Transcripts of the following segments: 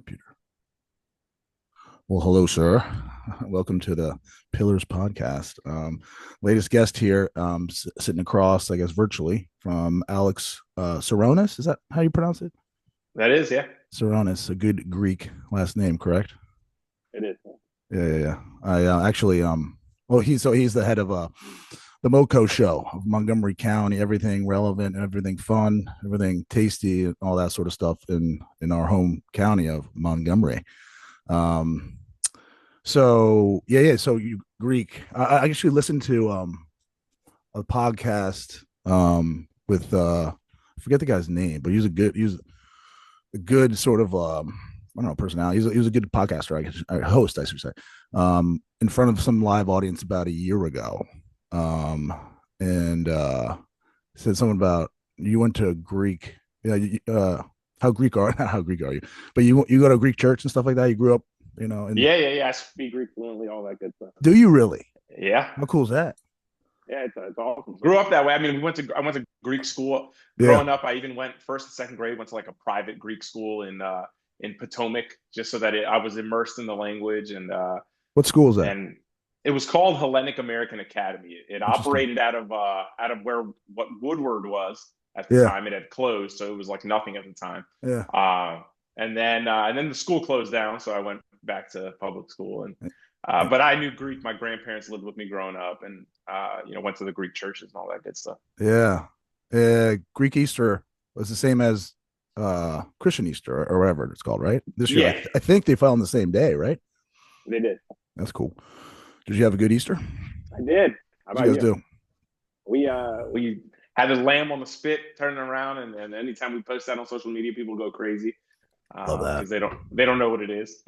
Computer. Well, hello, sir. Welcome to the Pillars podcast. Latest guest here, sitting across, I guess, virtually from Alex TSIRONIS. Is that how you pronounce it? That is, yeah, TSIRONIS, a good Greek last name, correct? it is. Yeah. I actually, well, he's the head of the MoCo SHOW of Montgomery County. Everything relevant, everything fun, everything tasty, and all that sort of stuff in our home county of Montgomery. Um, So you Greek. I actually listened to a podcast with I forget the guy's name, but he's a good sort of I don't know, personality. He was a good podcaster, I guess, host, I should say. In front of some live audience about a year ago. Um and said something about you went to Greek. Yeah, how Greek are not how Greek are you? But you go to a Greek church and stuff like that. You grew up, and Yeah. I speak Greek fluently, all that good stuff. do you really? Yeah, How cool is that? yeah, it's awesome. Grew up that way. I mean, I went to Greek school. Yeah. Growing up, I even went first and second grade. Went to like a private Greek school in Potomac, just so that I was immersed in the language What school is that? and it was called Hellenic American Academy. It Interesting. operated out of where what Woodward was at the Yeah. time. It had closed, so it was like nothing at the time. Yeah. And then the school closed down, so I went back to public school. But I knew Greek. My grandparents lived with me growing up, and went to the Greek churches and all that good stuff. Yeah. Greek Easter was the same as Christian Easter or whatever it's called, right? This year, Yeah, I think they fell on the same day, right? they did. That's cool. Did you have a good Easter? I did. How What you about guys you? do? We had a lamb on the spit turning around, and anytime we post that on social media, people go crazy Love that. because they don't know what it is.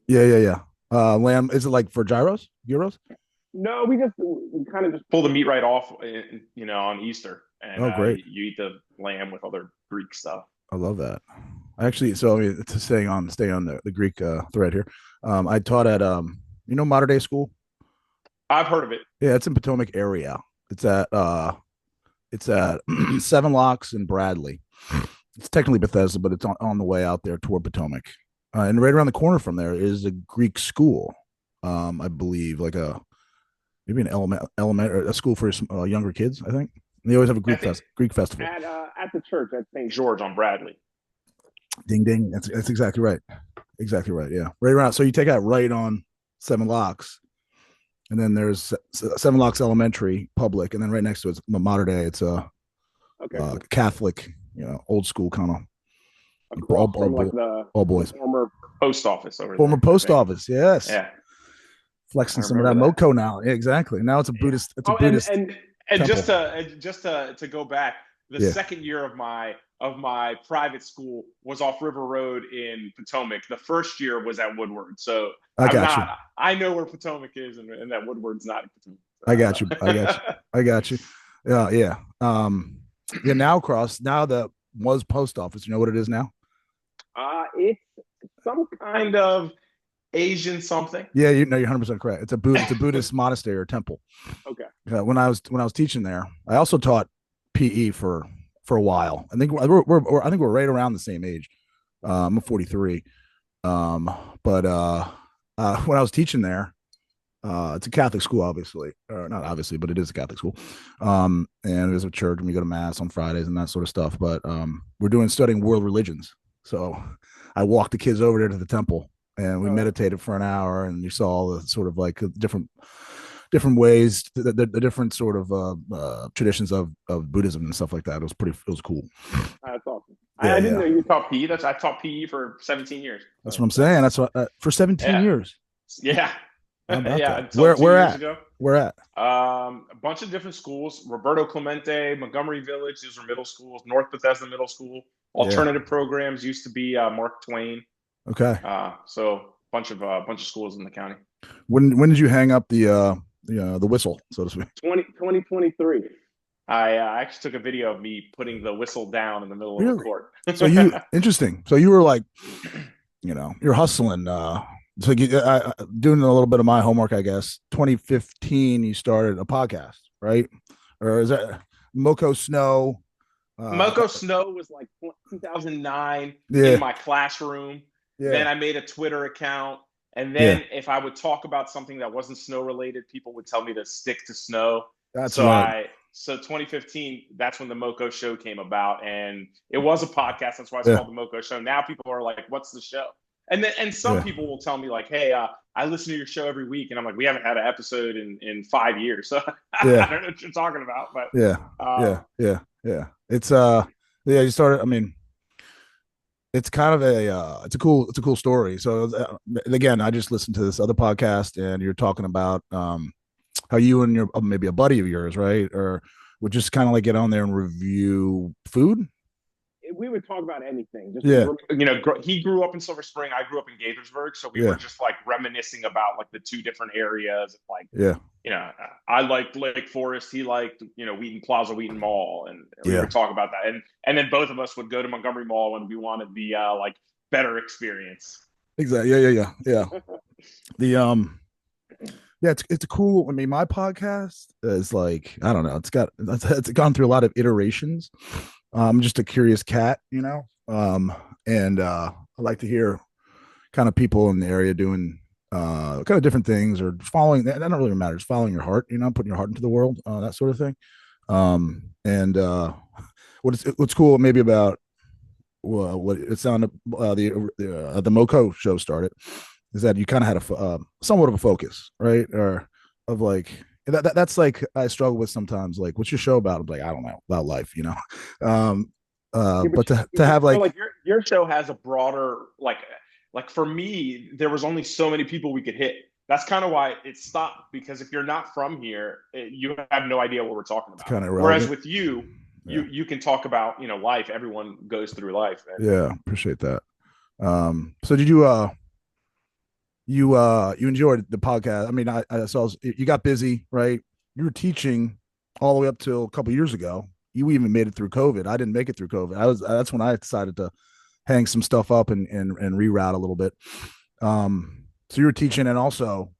Yeah. Lamb, is it like for gyros? Gyros? No, we kind of just pull the meat right off, on Easter, and Oh, great. you eat the lamb with other Greek stuff. I love that. Actually, so I mean, to stay on the Greek thread here. I taught at Modern Day School. I've heard of it. Yeah, it's in Potomac area. It's at Seven Locks in Bradley. It's technically Bethesda, but it's on the way out there toward Potomac. And right around the corner from there is a Greek school. I believe like maybe an element or a school for younger kids. I think and they always have a I think Greek festival. at the church at St. George on Bradley. Ding ding. That's exactly right. Exactly right. Yeah, right around. So you take out right on Seven Locks, and then there's Seven Locks Elementary Public, and then right next to it's Modern Day. It's a Okay, cool. Catholic, old school kind of Across from like all the boys. former post office over Former there, I post think. office, yes. Yeah, I Flexing some of remember that that. MoCo now. Yeah, exactly. Now it's a Yeah. Buddhist. It's a Oh, and Buddhist and and temple. just to go back, the Yeah, second year of my private school was off River Road in Potomac. The first year was at Woodward. So I got you. I know where Potomac is, and that Woodward's not in I got you. I got you. Potomac. I got you. Yeah. Yeah. Now cross. Now that was post office. You know what it is now? It's some kind of Asian something. Yeah, you're 100% correct. It's a Buddhist monastery or temple. Okay. When I was teaching there, I also taught PE for a while. I think we're right around the same age. I'm 43. Um, but when I was teaching there, it's a Catholic school, obviously, or not obviously, but it is a Catholic school. And there's a church, and we go to mass on Fridays and that sort of stuff. But we're studying world religions. So I walked the kids over there to the temple, and we Oh, meditated for an hour, and you saw all the sort of like different ways, the different sort of traditions of Buddhism and stuff like that. It was cool. that's awesome. Yeah, I didn't yeah. know you taught PE. I taught PE for 17 years. That's So what I'm saying. that's That's what for 17 yeah, years. yeah, How about yeah. that? Until Where two where years at? ago. Where at? A bunch of different schools: Roberto Clemente, Montgomery Village. These are middle schools. North Bethesda Middle School. Yeah. Alternative programs used to be Mark Twain. Okay. So bunch of schools in the county. When did you hang up the whistle, so to speak? 2023. I actually took a video of me putting the whistle down in the middle of the Really? court. So you interesting. So you were like, you're hustling. So doing a little bit of my homework, I guess. 2015, you started a podcast, right? Or is that MoCo Snow? Uh, MoCo Snow was like 2009 in yeah, my classroom. Then Yeah. I made a Twitter account. And Yeah. then if I would talk about something that wasn't snow related, people would tell me to stick to snow. That's So right. so 2015, that's when the MoCo show came about. And it was a podcast. That's why it's Yeah. called the MoCo show. Now people are like, what's the show? And some Yeah. people will tell me like, hey, I listen to your show every week. And I'm like, we haven't had an episode in 5 years. So I Yeah. don't know what you're talking about, but Yeah. Yeah. um, Yeah. Yeah. It's yeah, you started, I mean, it's kind of a it's a cool story. So again, I just listened to this other podcast and you're talking about how you and your maybe a buddy of yours, right? Or would just kind of like get on there and review food. We would talk about anything. Just Yeah. he grew up in Silver Spring. I grew up in Gaithersburg, so we were Yeah. just like reminiscing about like the two different areas. Like, Yeah. I liked Lake Forest. He liked Wheaton Plaza, Wheaton Mall, and we Yeah. would talk about that. And then both of us would go to Montgomery Mall when we wanted the like better experience. Exactly. Yeah. Yeah. Yeah. Yeah. The yeah, it's cool. I mean, my podcast is like, I don't know, it's gone through a lot of iterations. I'm just a curious cat, you know. And I like to hear kind of people in the area doing kind of different things or following that don't really matter, just following your heart, you know, putting your heart into the world, that sort of thing. And what's cool maybe about what it sounded the MoCo show started is that you kind of had somewhat of a focus, right? Or of like that's like I struggle with sometimes. Like, what's your show about? I'm like, I don't know, about life, you know. Um, Yeah, but to have like, Like your show has a broader like for me, there was only so many people we could hit. That's kind of why it stopped, because if you're not from here, you have no idea what we're talking about. kind of Whereas irrelevant. with you, Yeah. you can talk about life. Everyone goes through life. Yeah, appreciate that. So did you enjoyed the podcast? I mean, I saw you got busy, right? You were teaching all the way up till a couple years ago. You even made it through COVID. I didn't make it through COVID. That's when I decided to hang some stuff up and reroute a little bit. So you were teaching and also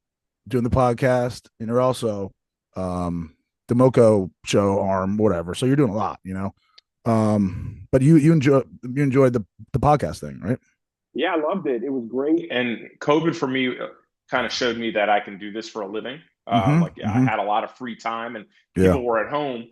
doing the podcast, and you're also the MoCo show arm, whatever. So you're doing a lot, you know. But you enjoyed the podcast thing, right? Yeah, I loved it. It was great. And COVID for me kind of showed me that I can do this for a living. Mm-hmm. Like I Mm-hmm. had a lot of free time, and Yeah. people were at home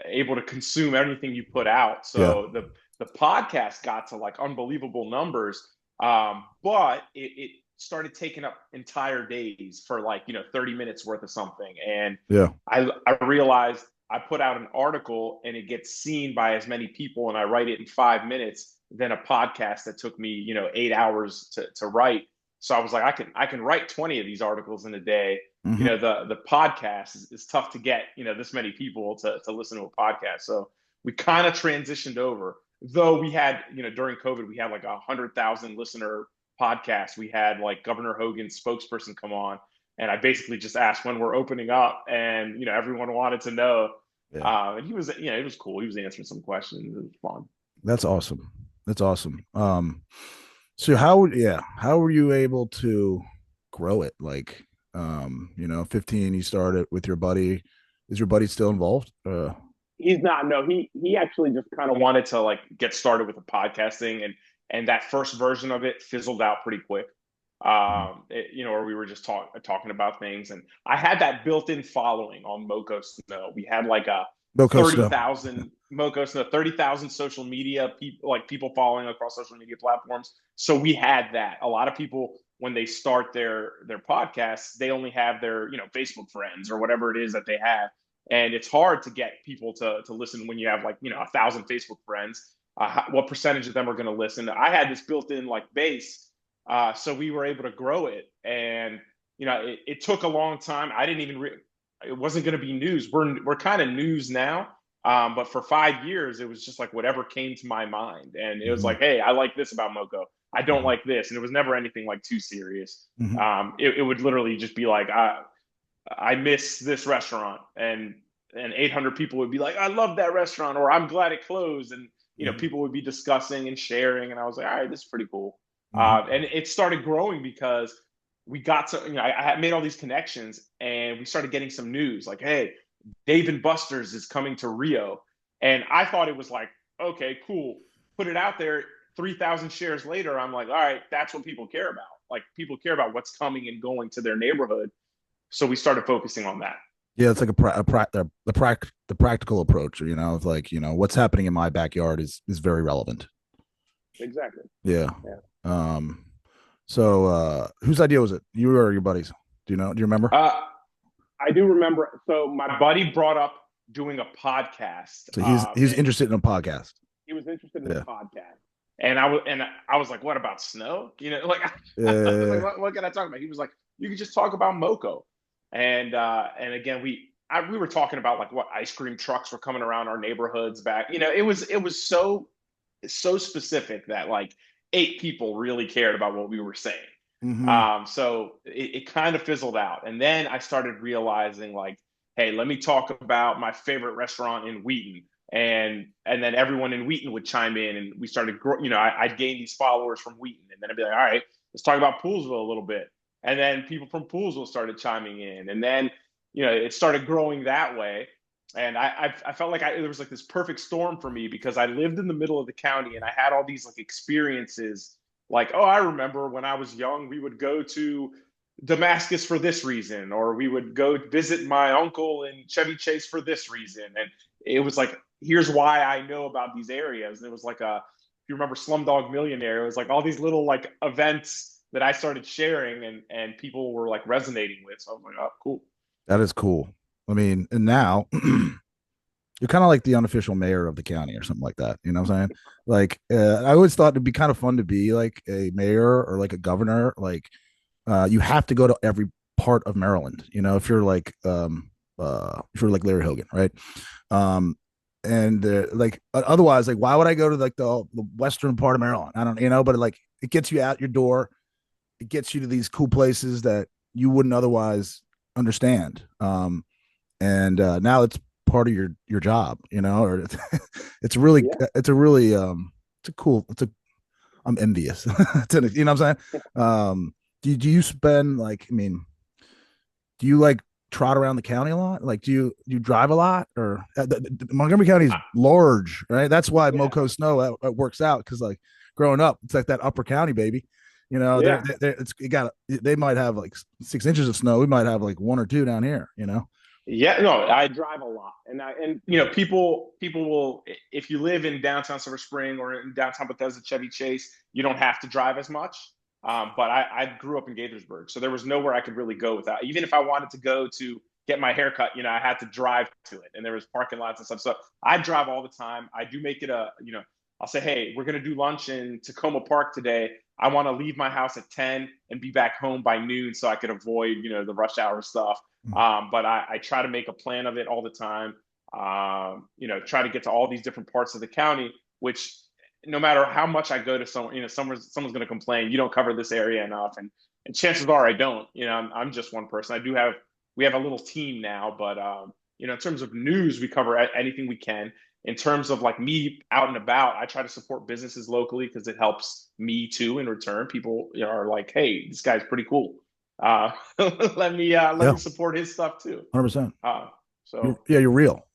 able to consume everything you put out. Yeah. So the podcast got to like unbelievable numbers, but it started taking up entire days for like 30 minutes worth of something. And Yeah. I realized I put out an article and it gets seen by as many people, and I write it in 5 minutes than a podcast that took me 8 hours to write. So I was like, I can write 20 of these articles in a day. Mm-hmm. The podcast is tough to get this many people to listen to a podcast. So we kind of transitioned over, though we had during COVID we had like 100,000 listener podcast. We had like Governor Hogan's spokesperson come on, and I basically just asked when we're opening up, and everyone wanted to know. Yeah. And he was it was cool. He was answering some questions. It was fun. That's awesome. That's awesome. So how were you able to grow it? Like, 15, you started with your buddy. Is your buddy still involved? He's not. No, he actually just kind of Wanted to like get started with the podcasting, and that first version of it fizzled out pretty quick. Or we were just talking about things, and I had that built-in following on MoCo Snow. We had like a MoCo Snow. 30,000 MoCo Snow, 30,000 social media people following across social media platforms. So we had that. A lot of people, when they start their podcasts, they only have their Facebook friends or whatever it is that they have, and it's hard to get people to listen when you have like 1,000 Facebook friends. What percentage of them are going to listen? I had this built-in like base. So we were able to grow it, and it took a long time. I didn't even it wasn't going to be news. We're kind of news now, but for 5 years it was just like whatever came to my mind, and it was like, hey, I like this about MoCo. I don't like this, and it was never anything like too serious. Mm-hmm. It would literally just be like, I miss this restaurant, and 800 people would be like, I love that restaurant, or I'm glad it closed, and people would be discussing and sharing, and I was like, all right, this is pretty cool. And it started growing because we got to, I had made all these connections, and we started getting some news like, hey, Dave & Buster's is coming to Rio. And I thought it was like, okay, cool, put it out there. 3,000 shares later, I'm like, all right, that's what people care about. Like people care about what's coming and going to their neighborhood. So we started focusing on that. Yeah, it's like the practical approach. It's like what's happening in my backyard is very relevant. Exactly. Yeah. Yeah. So whose idea was it? You or your buddies? Do you remember? I do remember. So My buddy brought up doing a podcast. So he's interested in a podcast. He was interested in the podcast. And I was like, what about snow? Like, like what can I talk about? He was like, you could just talk about MoCo. And again, we were talking about like what ice cream trucks were coming around our neighborhoods back. It was so specific that like 8 people really cared about what we were saying. Mm-hmm. So it kind of fizzled out. And then I started realizing like, hey, let me talk about my favorite restaurant in Wheaton. And then everyone in Wheaton would chime in, and we started, I'd gain these followers from Wheaton, and then I'd be like, all right, let's talk about Poolesville a little bit. And then people from Poolesville started chiming in, and then, it started growing that way. And I felt like there was like this perfect storm for me because I lived in the middle of the county and I had all these like experiences. Like, oh, I remember when I was young, we would go to Damascus for this reason, or we would go visit my uncle in Chevy Chase for this reason. And it was like, here's why I know about these areas. And it was like if you remember Slumdog Millionaire, it was like all these little like events that I started sharing and people were like resonating with. So I was like, oh, cool. That is cool. I mean, and now you're kind of like the unofficial mayor of the county or something like that. You know what I'm saying? Like, I always thought it'd be kind of fun to be like a mayor or like a governor. Like, you have to go to every part of Maryland. If you're like Larry Hogan, right? And like otherwise, like, why would I go to like the western part of Maryland? I don't, but like it gets you out your door. It gets you to these cool places that you wouldn't otherwise understand. And now it's part of your job, or it's really, it's a cool, I'm envious. You know what I'm saying? Do you spend like, I mean, do you like trot around the county a lot? Like, do you drive a lot? Or Montgomery County is large, right? That's why MoCo Snow that works out, because like growing up, it's like that upper county, baby. They might have like 6 inches of snow. We might have like 1 or 2 down here. Yeah, no, I drive a lot, and people will, if you live in downtown Silver Spring or in downtown Bethesda, Chevy Chase, you don't have to drive as much. But I grew up in Gaithersburg, so there was nowhere I could really go without. Even if I wanted to go to get my haircut, I had to drive to it, and there was parking lots and stuff. So I drive all the time. I do make it I'll say, hey, we're gonna do lunch in Tacoma Park today. I want to leave my house at 10 and be back home by noon so I could avoid, the rush hour stuff. But I try to make a plan of it all the time. Try to get to all these different parts of the county, which no matter how much I go to someone, someone's going to complain, you don't cover this area enough. And chances are I don't, I'm just one person. We have a little team now, but, in terms of news, we cover anything we can. In terms of like me out and about, I try to support businesses locally because it helps me too. In return, people are like, hey, this guy's pretty cool. Let me support his stuff too. 100%. So you're real.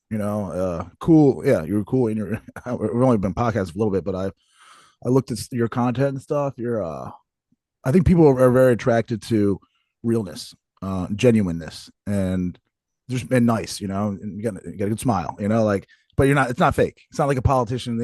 Cool. Yeah, you're cool. And we've only been podcasting a little bit, but I looked at your content and stuff. I think people are very attracted to realness, genuineness, and just been nice. And you got a good smile. But you're not. It's not fake. It's not like a politician.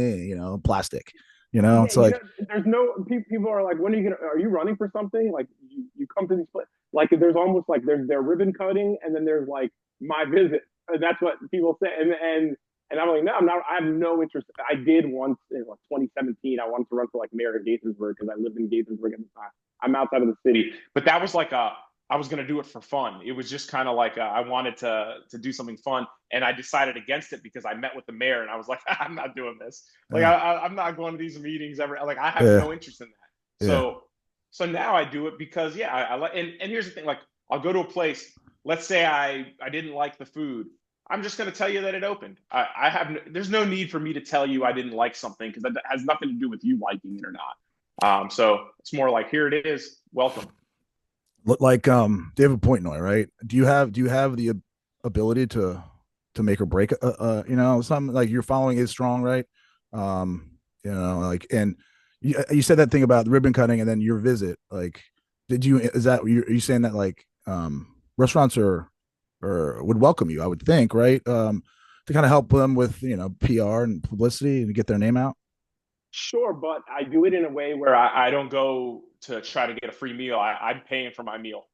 Plastic. It's like there's no people are like, when are you gonna? Are you running for something? Like you come to these places. Like there's almost like there's their ribbon cutting, and then there's like my visit. And that's what people say. And I'm like, no, I'm not. I have no interest. I did once in 2017. I wanted to run for like mayor of Gaithersburg because I lived in Gaithersburg at the time. I'm outside of the city, but that was like I was going to do it for fun. It was just kind of like I wanted to do something fun, and I decided against it because I met with the mayor, and I was like, I'm not doing this. Like I'm not going to these meetings ever. Like I have no interest in that. So now I do it because I like. And here's the thing: like I'll go to a place. Let's say I didn't like the food. I'm just going to tell you that it opened. There's no need for me to tell you I didn't like something because that has nothing to do with you liking it or not. So it's more like, here it is. Welcome. Like, David Portnoy, right? Do you have the ability to make or break, something like your following is strong, right? Like, and you said that thing about the ribbon cutting and then your visit. Like, did you? Is that are you saying that like restaurants or would welcome you? I would think, right? To kind of help them with PR and publicity and get their name out. Sure, but I do it in a way where I don't go to try to get a free meal. I'm paying for my meal.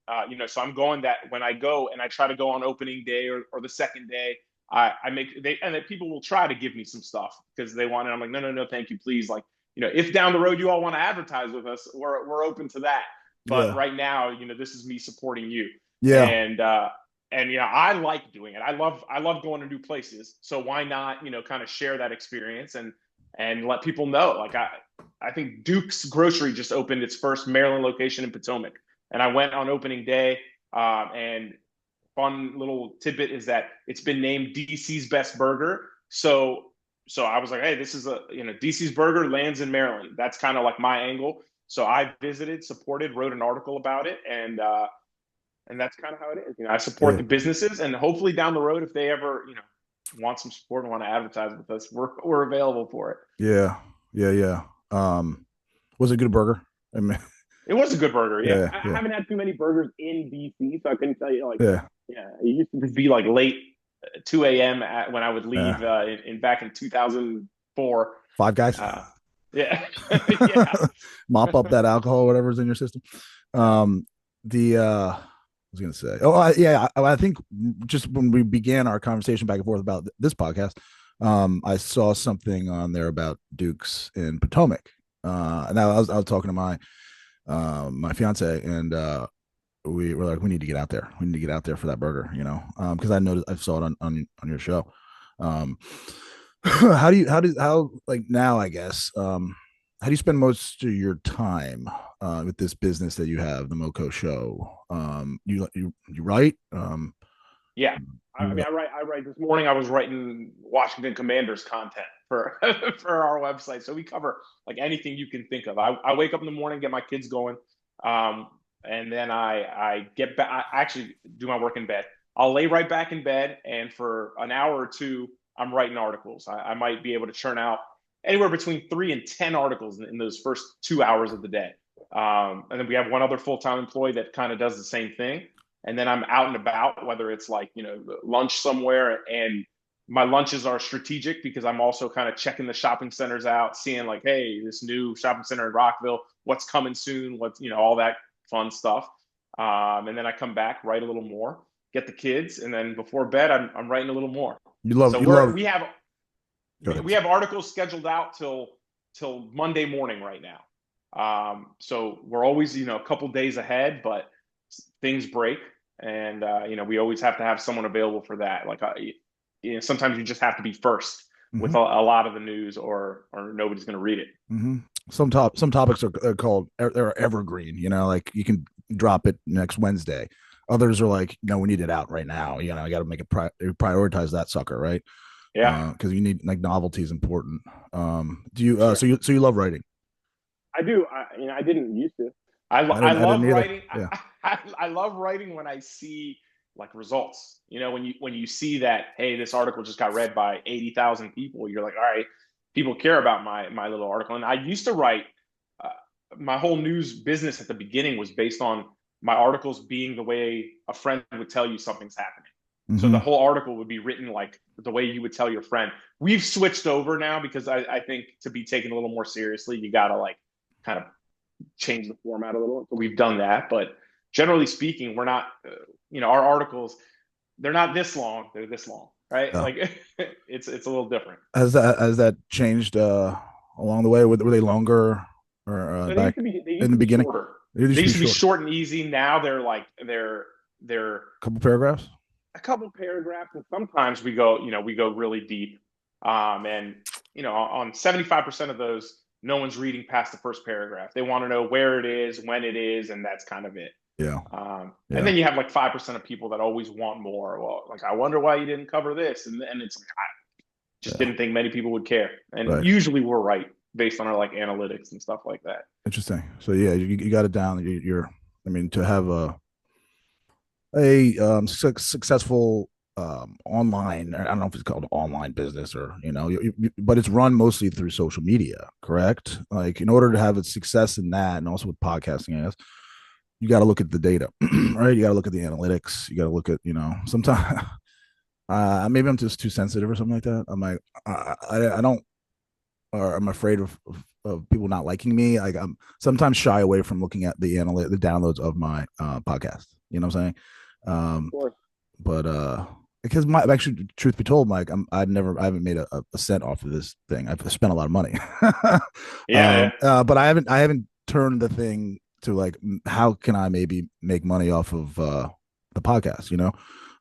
So I'm going that when I go and I try to go on opening day or the second day, I make they and then people will try to give me some stuff because they want it. I'm like, no, no, no, thank you, please. Like, if down the road you all want to advertise with us, we're open to that. But Yeah, right now, this is me supporting you. yeah, And I like doing it. I love going to new places. So why not, kind of share that experience and let people know. Like I think Duke's Grocery just opened its first Maryland location in Potomac, and I went on opening day. And fun little tidbit is that it's been named DC's best burger. So I was like, hey, this is DC's burger lands in Maryland. That's kind of like my angle. So I visited, supported, wrote an article about it, and that's kind of how it is. I support yeah, the businesses, and hopefully down the road, if they ever want some support and want to advertise with us, we're available for it. yeah, yeah. Was it a good burger? I mean, It was a good burger, yeah. yeah, I yeah, haven't had too many burgers in DC, so I couldn't tell you. Like, yeah, yeah, it used to It'd be like late 2 a.m. When I would yeah. leave in back in 2004. Five Guys. Uh, yeah, yeah. Mop up that alcohol, whatever's in your system. The I was gonna say, yeah, I think just when we began our conversation back and forth about this podcast, I saw something on there about Dukes in Potomac, and I was talking to my fiance, and we were like, we need to get out there. We need to get out there for that burger, because I noticed I saw it on your show. Um, how like now, I guess, how do you spend most of your time with this business that you have, the MoCo Show? You write? Yeah. I You, mean, I write this morning. I was writing Washington Commanders content for for our website. So we cover like anything you can think of. I wake up in the morning, get my kids going, um, and then I get back. I actually do my work in bed. I'll lay right back in bed, and for an hour or two, I'm writing articles. I might be able to churn out anywhere between 3 and 10 articles in those first 2 hours of the day. And then we have one other full-time employee that kind of does the same thing. And then I'm out and about, whether it's like, lunch somewhere. And my lunches are strategic because I'm also kind of checking the shopping centers out, seeing like, hey, this new shopping center in Rockville, what's coming soon, what's, all that fun stuff. And then I come back, write a little more, get the kids. And then before bed, I'm writing a little more. you love So you love. we have Go we ahead. we have articles scheduled out till Monday morning right now. So we're always, a couple days ahead, but things break, and we always have to have someone available for that. Like, sometimes you just have to be first with Mm-hmm. a lot of the news, or nobody's going to read it. Mm-hmm. Some topics are called they're evergreen. Like you can drop it next Wednesday. Others are like, no, we need it out right now. I got to make it prioritize that sucker, right? Yeah, Because you need like novelty is important. Do you sure. so you love writing? I do. I didn't used to. I I didn't love either. writing. Yeah. I love writing when I see like results. When you see that, hey, this article just got read by 80,000 people, you're like, all right, people care about my little article. And I used to write. Uh, my whole news business at the beginning was based on my articles being the way a friend would tell you something's happening. So the Mm-hmm. whole article would be written like the way you would tell your friend. We've switched over now because I think to be taken a little more seriously, you gotta like kind of change the format a little. So we've done that, but generally speaking, we're not. Our articles, they're not this long. They're this long, right? Yeah. Like it's a little different. Has that changed along the way? Were they longer or So back they in used the to be beginning? shorter. It used They to be used to be short. short and easy. Now they're like they're Couple paragraphs. A couple paragraphs, and sometimes we go really deep. And on 75% of those, no one's reading past the first paragraph. They want to know where it is, when it is, and that's kind of it. Yeah. And Yeah. then you have like 5% of people that always want more. Well, like, I wonder why you didn't cover this. And it's like, I just Yeah. didn't think many people would care. And Right. usually we're right based on our like analytics and stuff like that. Interesting. So yeah, you got it down. I mean, to have a successful online. I don't know if it's called online business or but it's run mostly through social media, correct? Like in order to have a success in that, and also with podcasting, I guess you got to look at the data, right? You got to look at the analytics. You got to look at sometimes. Maybe I'm just too sensitive or something like that. I'm like, I don't, or I'm afraid of people not liking me. Like I'm sometimes shy away from looking at the downloads of my podcast. You know what I'm saying? But because actually, truth be told, Mike, I haven't made a cent off of this thing. I've spent a lot of money. But I haven't turned the thing to like, how can I maybe make money off of the podcast?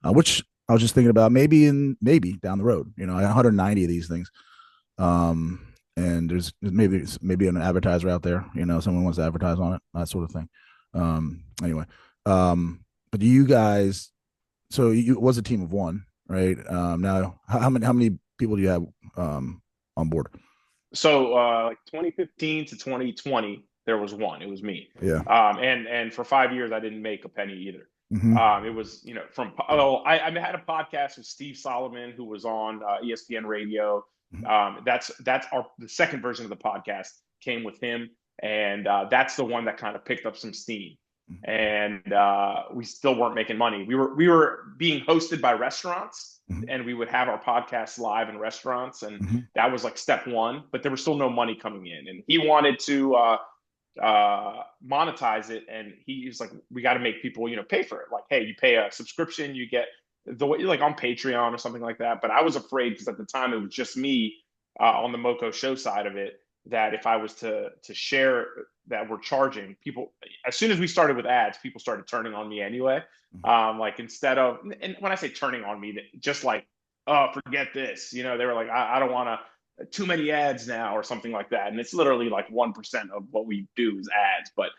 Which I was just thinking about maybe down the road. I got 190 of these things. And there's maybe an advertiser out there, someone wants to advertise on it, that sort of thing. Anyway, but you guys, so it was a team of one, right? Now how many people do you have on board? So like 2015 to 2020, there was one. It was me. Yeah. And for 5 years, I didn't make a penny either. Mm-hmm. It was, I had a podcast with Steve Solomon, who was on ESPN Radio. That's the second version of the podcast came with him, and that's the one that kind of picked up some steam. And we still weren't making money. We were being hosted by restaurants, and we would have our podcasts live in restaurants, and that was like step one. But there was still no money coming in, and he wanted to monetize it, and he's like, we got to make people pay for it. Like, hey, you pay a subscription, you get the way, like on Patreon or something like that. But I was afraid because at the time it was just me on the MoCo show side of it, that if I was to share that we're charging people, as soon as we started with ads, people started turning on me anyway. Like instead of, and when I say turning on me, just like, oh, forget this, they were like, I don't want to too many ads now or something like that. And it's literally like 1% of what we do is ads, but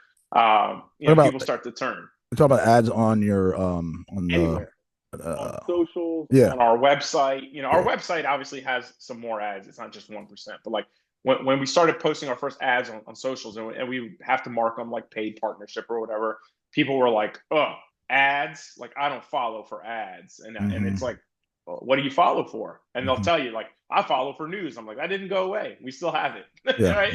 people start to turn. We're talking about ads on your on Anywhere. On social, on our website. Our website obviously has some more ads. It's not just 1%, but like when we started posting our first ads on socials, and we have to mark them like paid partnership or whatever, people were like, oh, ads? Like, I don't follow for ads. And it's like, well, what do you follow for? And they'll tell you, like, I follow for news. I'm like, that didn't go away. We still have it. Yeah, right?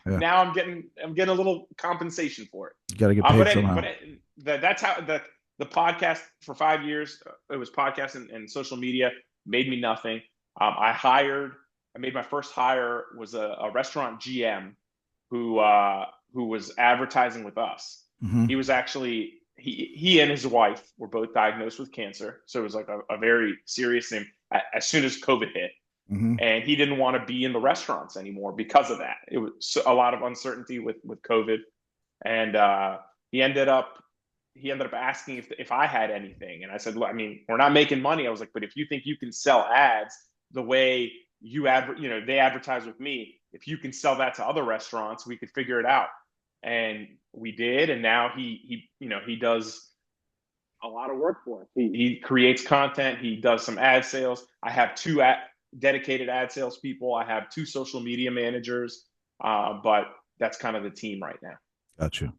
Now I'm getting a little compensation for it. You got to get paid somehow. That's how the podcast for 5 years, it was podcasting and social media, made me nothing. I made my first hire was a restaurant GM who was advertising with us. He was actually, he and his wife were both diagnosed with cancer. So it was like a very serious thing as soon as COVID hit. And he didn't want to be in the restaurants anymore because of that. It was a lot of uncertainty with COVID. And he ended up asking if I had anything. And I said, I mean, we're not making money. I was like, but if you think you can sell ads the way they advertise with me, if you can sell that to other restaurants, we could figure it out. And we did. And now he does a lot of work for us. He creates content. He does some ad sales. I have two dedicated ad sales people. I have 2 social media managers, but that's kind of the team right now. Got you.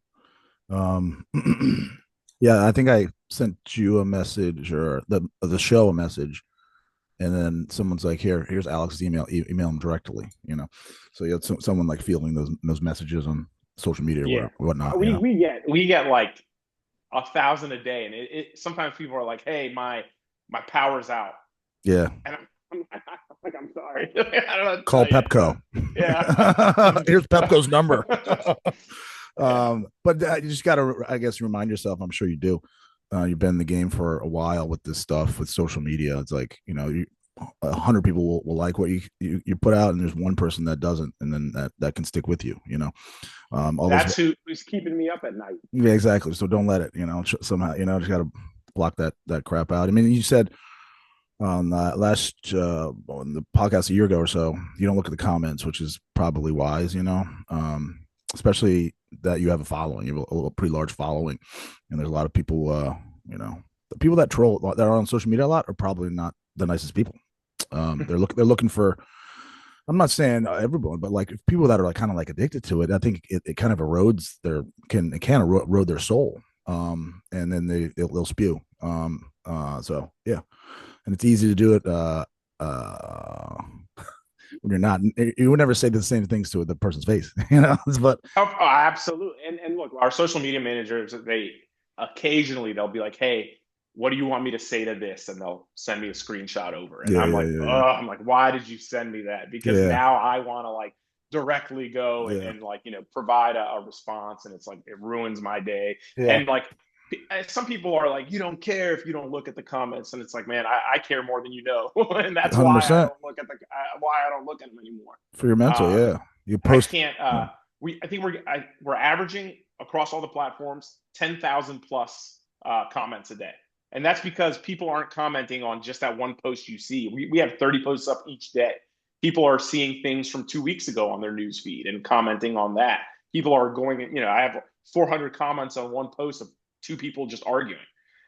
Yeah, I think I sent you a message or the show a message, and then someone's like, here's Alex's email him directly, so you had someone like fielding those messages on social media or whatnot. We get like 1,000 a day, and it sometimes people are like, hey, my power's out. Yeah. And I'm sorry. I don't know. Call Pepco. Yeah. Here's Pepco's number. But you just got to, I guess, remind yourself, I'm sure you do. You've been in the game for a while with this stuff, with social media. It's like, 100 people will like what you put out, and there's one person that doesn't, and then that can stick with you, that's who's keeping me up at night. Yeah, exactly. So don't let it, somehow, just got to block that crap out. I mean, you said on the on the podcast a year ago or so, you don't look at the comments, which is probably wise, especially that you have a following. You have a pretty large following, and there's a lot of people, the people that troll that are on social media a lot are probably not the nicest people. They're looking for, I'm not saying everyone, but like people that are like kind of like addicted to it, I think it kind of erodes can erode their soul. And then they'll spew. So yeah. and it's easy to do it when you're not. You would never say the same things to the person's face, but Oh, absolutely. And look, our social media managers, they occasionally they'll be like, "Hey, what do you want me to say to this?" And they'll send me a screenshot over, and yeah, I'm yeah, like, yeah, "Oh, I'm like, why did you send me that?" Because yeah, now I want to like directly go yeah, and like provide a response, and it's like it ruins my day. yeah, And like some people are like, "You don't care if you don't look at the comments," and it's like, man, I care more than you know, and that's hundred why I percent don't look at the why I don't look at them anymore. for your mental. Um, Yeah, you I post. can't. I think we're averaging across all the platforms 10,000 plus comments a day, and that's because people aren't commenting on just that one post you see. We have 30 posts up each day. People are seeing things from 2 weeks ago on their news feed and commenting on that. People are going. I have 400 comments on one post of two people just arguing,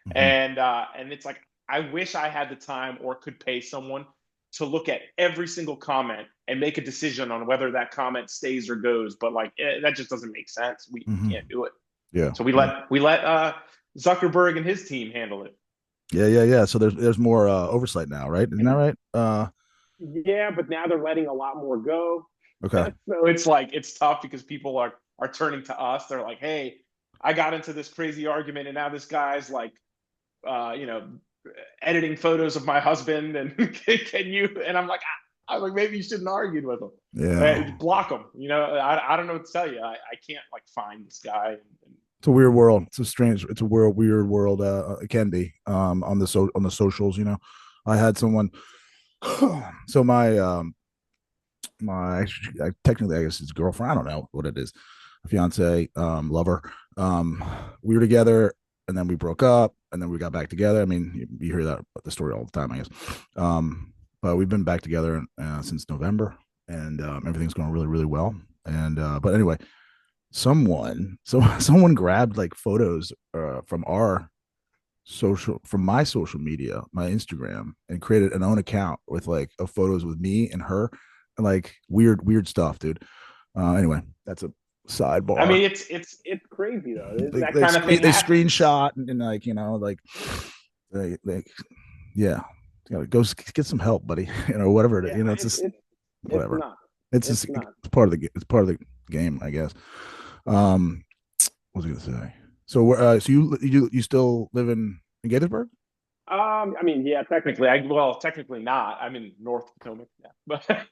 Mhm. and it's like I wish I had the time or could pay someone to look at every single comment and make a decision on whether that comment stays or goes. But like that just doesn't make sense. We Mhm. can't do it. Yeah, So we yeah, let Zuckerberg and his team handle it. yeah, yeah, yeah. So there's more oversight now, right? Isn't that right? Yeah, but now they're letting a lot more go. Okay. So it's like it's tough because people are turning to us. They're like, hey, I got into this crazy argument, and now this guy's like, uh, you know, editing photos of my husband, and can you? And I'm like, maybe you shouldn't argue with him. Yeah. Block him. I don't know what to tell you. I can't like find this guy. It's a weird world. It's a strange. It's a weird world. It can be on the socials. I had someone. So my technically I guess his girlfriend. I don't know what it is. A fiance, lover. We were together, and then we broke up, and then we got back together. I mean, you hear that the story all the time, I guess. But we've been back together since November, and everything's going really, really well. And but anyway, someone grabbed like photos from my social media, my Instagram, and created an own account with like of photos with me and her, and like weird stuff, dude. Anyway, that's a I sidebar. mean, it's crazy though. They That they, kind of thing they happens. screenshot and like like they yeah, you gotta go get some help, buddy. Whatever it is. Yeah, It's just it's whatever. not. It's It's just not. it's part of the game, I guess. Um, what was I gonna say? So you still live in Gettysburg? I mean, yeah, technically, Technically not. I'm in North Potomac, yeah, but but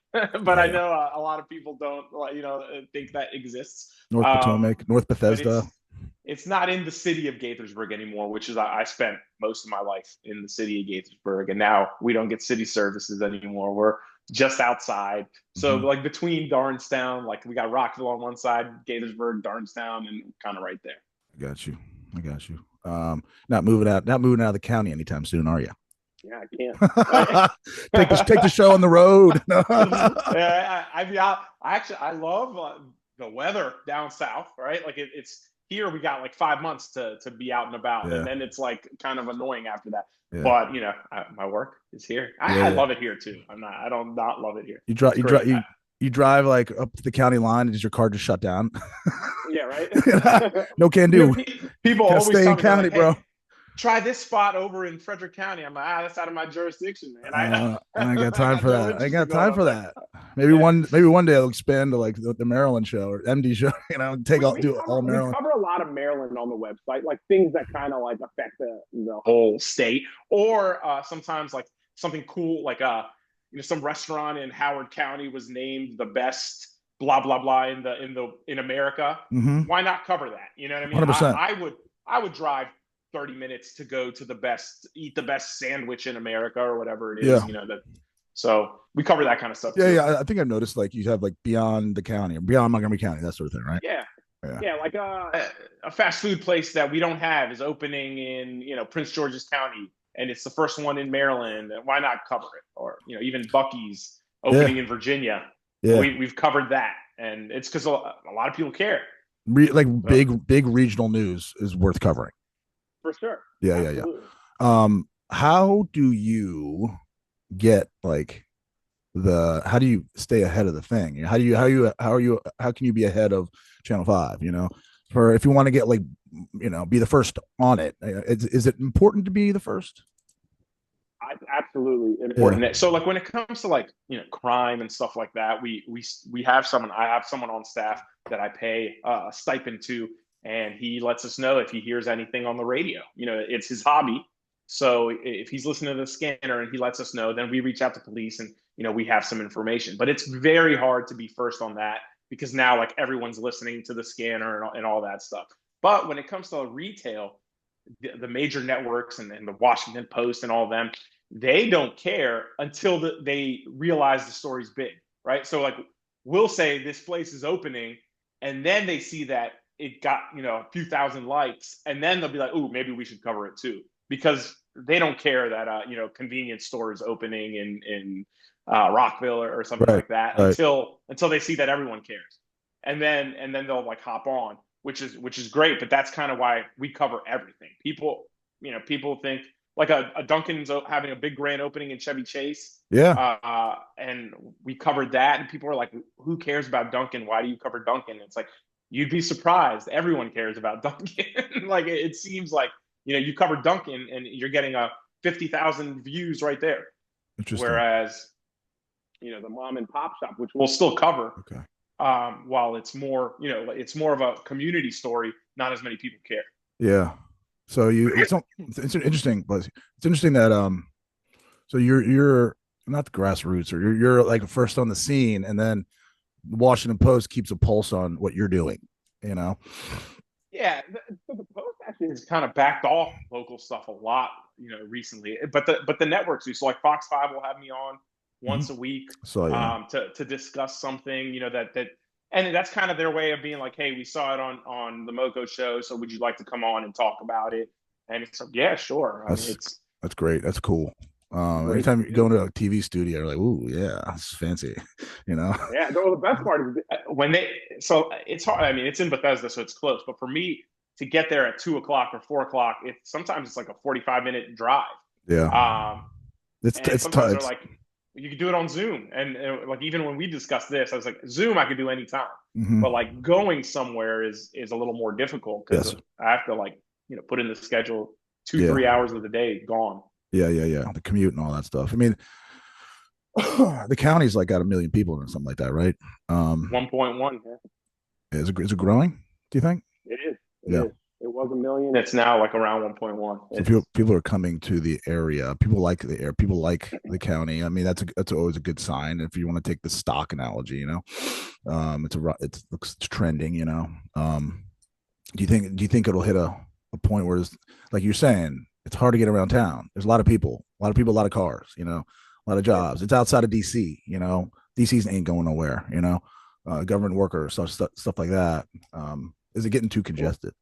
Yeah, I yeah. know a lot of people don't think that exists. North Potomac, North But Bethesda. it's not in the city of Gaithersburg anymore, which is I spent most of my life in the city of Gaithersburg, and now we don't get city services anymore. We're just outside. So Mhm. like between Darnestown, like we got Rockville on one side, Gaithersburg, Darnestown, and kind of right there. I got you. I got you. Not moving out of the county anytime soon, are you? Yeah, I can't. Take the show on the road. Yeah, I actually I love the weather down south, right? Like it's here we got like 5 months to be out and about, and Yeah, then it's like kind of annoying after that. yeah, But my work is here. yeah, I yeah. love it here too. I don't not love it here. You drive, It's great. you drive like up to the county line, and does your car just shut down? Yeah, right. No can do. People Gotta always stay in tell me they're county, like, bro. "Hey, try this spot over in Frederick County." I'm like, that's out of my jurisdiction, man. I ain't got I time got for no that. I ain't interest in got going time up for there. that. Yeah. Maybe one day I'll expand to like the Maryland show or MD show. Do all We Maryland. cover a lot of Maryland on the website, like things that kind of like affect the Whole state, or sometimes like something cool, like some restaurant in Howard County was named the best blah blah blah in America. Mm-hmm. Why not cover that? You know what I mean? 100%. I would drive 30 minutes to go to eat the best sandwich in America or whatever it Yeah. is. So we cover that kind of stuff Yeah, too. yeah. I think I've noticed like you have like beyond the county or beyond Montgomery County, that sort of thing, right? Yeah. Yeah. yeah, like A fast food place that we don't have is opening in Prince George's County, and it's the first one in Maryland. Why not cover it? Or even Bucky's Yeah. opening in Virginia. Yeah. We've covered that, and it's because a lot of people care. Like So, big regional news is worth covering. for sure. Yeah, yeah, Absolutely. yeah. How do you get like how do you stay ahead of the thing? How can you be ahead of Channel 5, for if you want to get like be the first on it? Is it important to be the first? Absolutely important. Yeah. So like when it comes to like, crime and stuff like that, we have someone, I have someone on staff that I pay a stipend to, and he lets us know if he hears anything on the radio. It's his hobby. So if he's listening to the scanner and he lets us know, then we reach out to police, and we have some information. But it's very hard to be first on that, because now like everyone's listening to the scanner and all that stuff. But when it comes to retail, the major networks and the Washington Post and all of them, they don't care until they realize the story's big, right? So like we'll say this place is opening, and then they see that it got a few thousand likes, and then they'll be like, "Ooh, maybe we should cover it too," because they don't care that convenience store is opening in Rockville or something Right. like that Right. until they see that everyone cares, and then they'll like hop on, which is great. But that's kind of why we cover everything. People think like a Dunkin's having a big grand opening in Chevy Chase. Yeah. And we covered that, and people were like, "Who cares about Dunkin'? Why do you cover Dunkin'?" It's like, you'd be surprised. Everyone cares about Dunkin'. Like it seems like you cover Dunkin', and you're getting a 50,000 views right there. Interesting. Whereas The mom and pop shop, which we'll still cover, Okay. while it's more of a community story. Not as many people care. Yeah. So it's interesting, but it's interesting that so you're not the grassroots, or you're like first on the scene, and then the Washington Post keeps a pulse on what you're doing, you know? Yeah, so the Post actually has kind of backed off local stuff a lot, recently. But the networks do. So like Fox 5 will have me on Mm-hmm. once a week, So yeah. to discuss something, and that's kind of their way of being like, hey, we saw it on the MoCo show, so would you like to come on and talk about it? And it's like, yeah, sure. I mean, That's it's that's great. That's cool. great Anytime you to do. go into a TV studio, you're like, ooh, yeah, it's fancy, you know? Yeah, no, the best part is when they so it's hard. I mean, it's in Bethesda, so it's close. But for me to get there at 2 o'clock or 4 o'clock, sometimes it's like a 45-minute drive. Yeah. Um, and It's sometimes they're it's like, you can do it on Zoom. And like even when we discussed this, I was like, Zoom I could do anytime. mm-hmm. But like going somewhere is a little more difficult, because Yes. I have to like put in the schedule two, Yeah. 3 hours of the day gone. Yeah. The commute and all that stuff. I mean, the county's like got a million people or something like that, right? 1.1. Yeah. Is it growing? Do you think? it is. It Yeah. is. It was a million. It's now like around 1.1. So people are coming to the area. People like the air. People like the county. I mean, that's always a good sign. If you want to take the stock analogy, it looks trending. Do you think it'll hit a point where it's like you're saying, it's hard to get around town. There's a lot of people, a lot of cars, a lot of Yeah, jobs. It's outside of DC. DC's ain't going nowhere. Government workers, stuff like that. Is it getting too congested?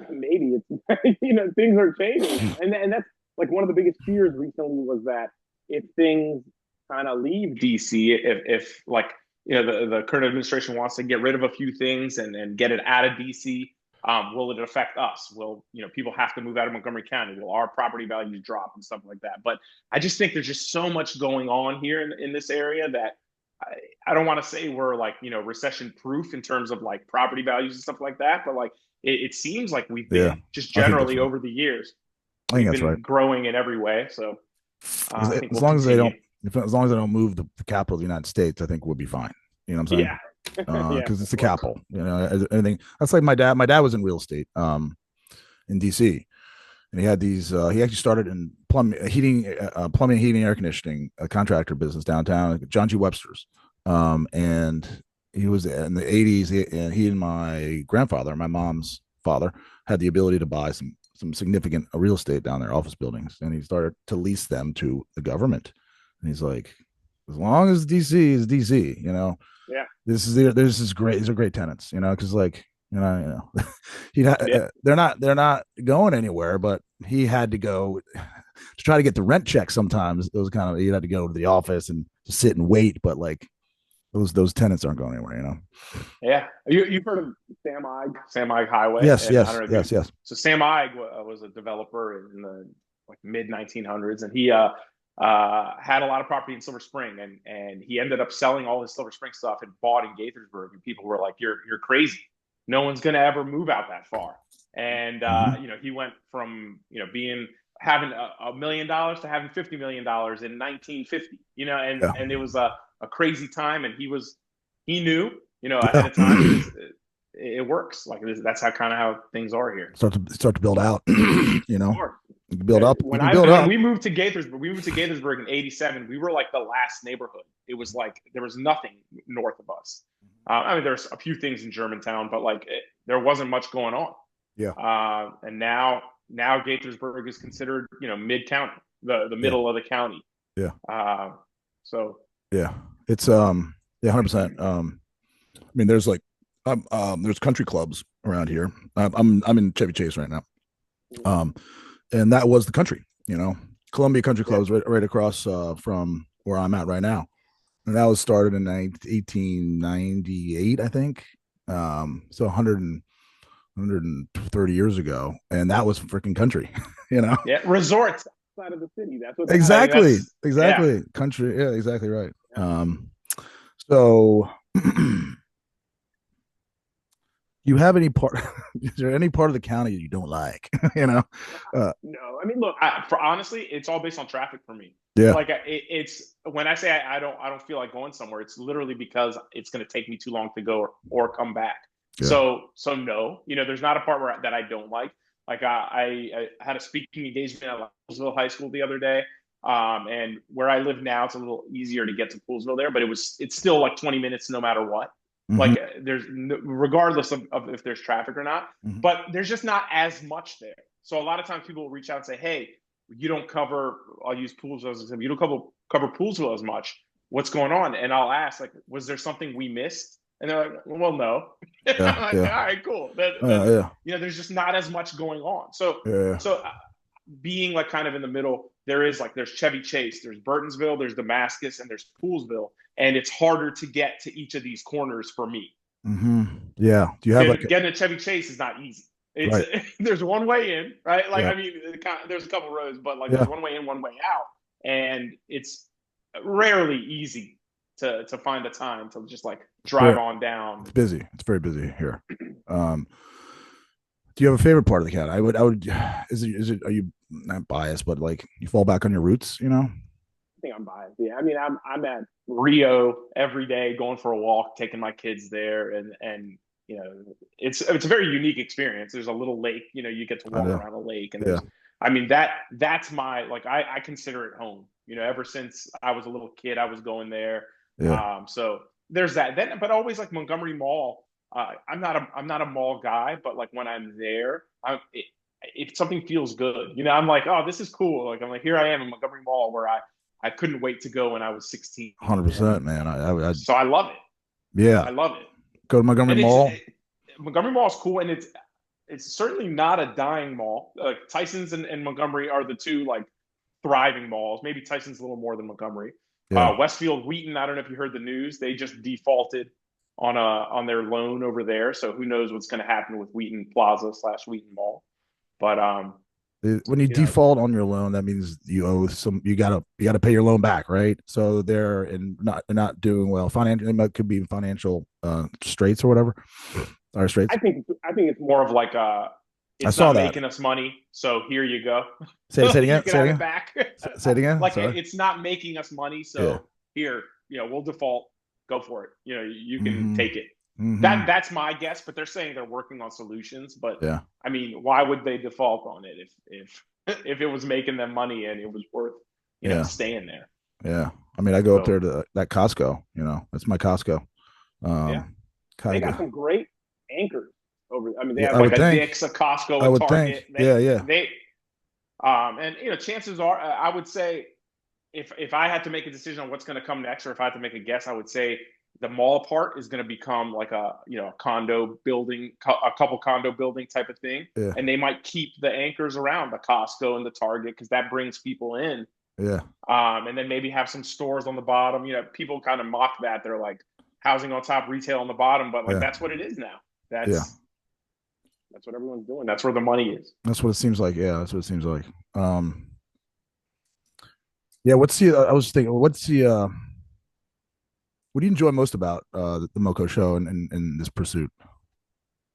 maybe it's things are changing, and that's like one of the biggest fears recently was that if things kind of leave DC, if like the current administration wants to get rid of a few things and get it out of DC, will it affect us? Will people have to move out of Montgomery County? Will our property values drop and stuff like that? But I just think there's just so much going on here in this area that I don't want to say we're like recession proof in terms of like property values and stuff like that, but like it seems like we've Yeah, been just I think that's generally right. over the years, I think we've that's right. bas growing in every way. So I think As we'll long as they continue. don't, as long as they don't move the capital of the United States, I think we'll be fine. You know what I'm saying? yeah. Yeah, Because it's the well, capital. Anything. That's like my dad. My dad was in real estate, in DC, and he had these. He actually started in plumbing, heating, air conditioning, a contractor business downtown, John G. Webster's. And he was in the '80s. He and my grandfather, my mom's father, had the ability to buy some significant real estate down there, office buildings, and he started to lease them to the government. And he's like, as long as DC is DC, yeah, this is great. These are great tenants, because like yeah, they're not going anywhere, but he had to go to try to get the rent check. Sometimes it was kind of, you had to go to the office and sit and wait, but like those tenants aren't going anywhere. Yeah, you've heard of Sam Ige Highway, Yes, and I don't yes, know if you. yes, yes. So Sam Ige was a developer in the like mid 1900s, and he had a lot of property in Silver Spring, and he ended up selling all his Silver Spring stuff and bought in Gaithersburg, and people were like, "You're crazy. No one's gonna ever move out that far." And Mm-hmm. he went from being having $1 million to having $50 million in 1950, Yeah. and it was a crazy time. And he knew, ahead Yeah. of time because it works. Like that's kind of how things are here. Start to build out. You know, Sure. you can build up. You When can I build When up. we moved to Gaithersburg in '87, we were like the last neighborhood. It was like there was nothing north of us. I mean, there's a few things in Germantown, but like there wasn't much going on. Yeah. And now Gaithersburg is considered, mid county, the Yeah. middle of the county. Yeah. So Yeah. It's yeah, 100%. I mean, there's like there's country clubs around here. I'm in Chevy Chase right now. And that was the country, Columbia Country Club is right across from where I'm at right now. And that was started in 1898, I think. So 130 years ago. And that was freaking country, yeah, resorts outside of the city, that's what Exactly. Yeah. Country. Yeah, exactly right. So you have any part is there any part of the county you don't like? No, I mean, look, honestly, it's all based on traffic for me. Yeah. Like it's when I say I don't feel like going somewhere, it's literally because it's going to take me too long to go or come back. Yeah. So no, there's not a part that I don't like. Like I had a speaking engagement at Poolsville High School the other day. And where I live now, it's a little easier to get to Poolsville there, but it's still like 20 minutes no matter what. Mhm. Like regardless of if there's traffic or not, Mhm. but there's just not as much there. So a lot of times people will reach out and say, hey, you don't cover, I'll use Poolsville as an example, you don't cover Poolsville as much. What's going on? And I'll ask, like, was there something we missed? And they're like, well, no. Yeah, I'm like, yeah. all right, cool. Yeah. There's just not as much going on. So, Yeah. being like kind of in the middle, there's Chevy Chase, there's Burtonsville, there's Damascus, and there's Poolsville. And it's harder to get to each of these corners for me. Mm-hmm. Yeah. Do you have getting a Chevy Chase is not easy. It's Right. There's one way in, right? Like, Yeah. I mean, there's a couple roads, but like Yeah. there's one way in, one way out. And it's rarely easy to find a time to just like drive on down. It's busy. It's very busy here. Do you have a favorite part of the county? I would. Is it? Are you not biased, but like you fall back on your roots? I think I'm biased. Yeah, I mean, I'm at Rio every day, going for a walk, taking my kids there, and it's a very unique experience. There's a little lake, you get to walk around a lake, and I mean that's my like I consider it home. Ever since I was a little kid, I was going there. Yeah. So there's that. Then, but always like Montgomery Mall. I'm not a mall guy, but like when I'm there, if something feels good, I'm like, oh, this is cool. Like I'm like, here I am in Montgomery Mall where I couldn't wait to go when I was 16. 100%, man. So I love it. Yeah, I love it. Go to Montgomery Mall. Montgomery Mall is cool, and it's certainly not a dying mall. Like Tyson's and Montgomery are the two like thriving malls. Maybe Tyson's a little more than Montgomery. Yeah. Westfield Wheaton, I don't know if you heard the news. They just defaulted on their loan over there. So who knows what's going to happen with Wheaton Plaza / Wheaton Mall. But when you default on your loan, that means you owe some. You gotta pay your loan back, right? So they're not doing well. Financial, it could be financial straits or whatever. Or straits. I think it's more of like it's not making us money, so here you go. Say it again. Say it back. Say it again. Like Sorry. It's not making us money, so here, we'll default. Go for it. You can take it. Mm-hmm. That's my guess, but they're saying they're working on solutions. But I mean, why would they default on it if it was making them money and it was worth staying there? Yeah, I mean, I go up there to that Costco. That's my Costco. They got some great anchors over. I mean, they have like a Dick's, a Costco, a Target. They and chances are, I would say, if I had to make a decision on what's going to come next, or if I had to make a guess, I would say the mall part is going to become like a condo building, a couple condo building type of thing, and they might keep the anchors around the Costco and the Target because that brings people in. Yeah. And then maybe have some stores on the bottom. People kind of mock that. They're like housing on top, retail on the bottom, but like that's what it is now. That's what everyone's doing. That's where the money is. That's what it seems like. Yeah, that's what it seems like. Yeah, I was thinking, what do you enjoy most about the MoCo show and this pursuit?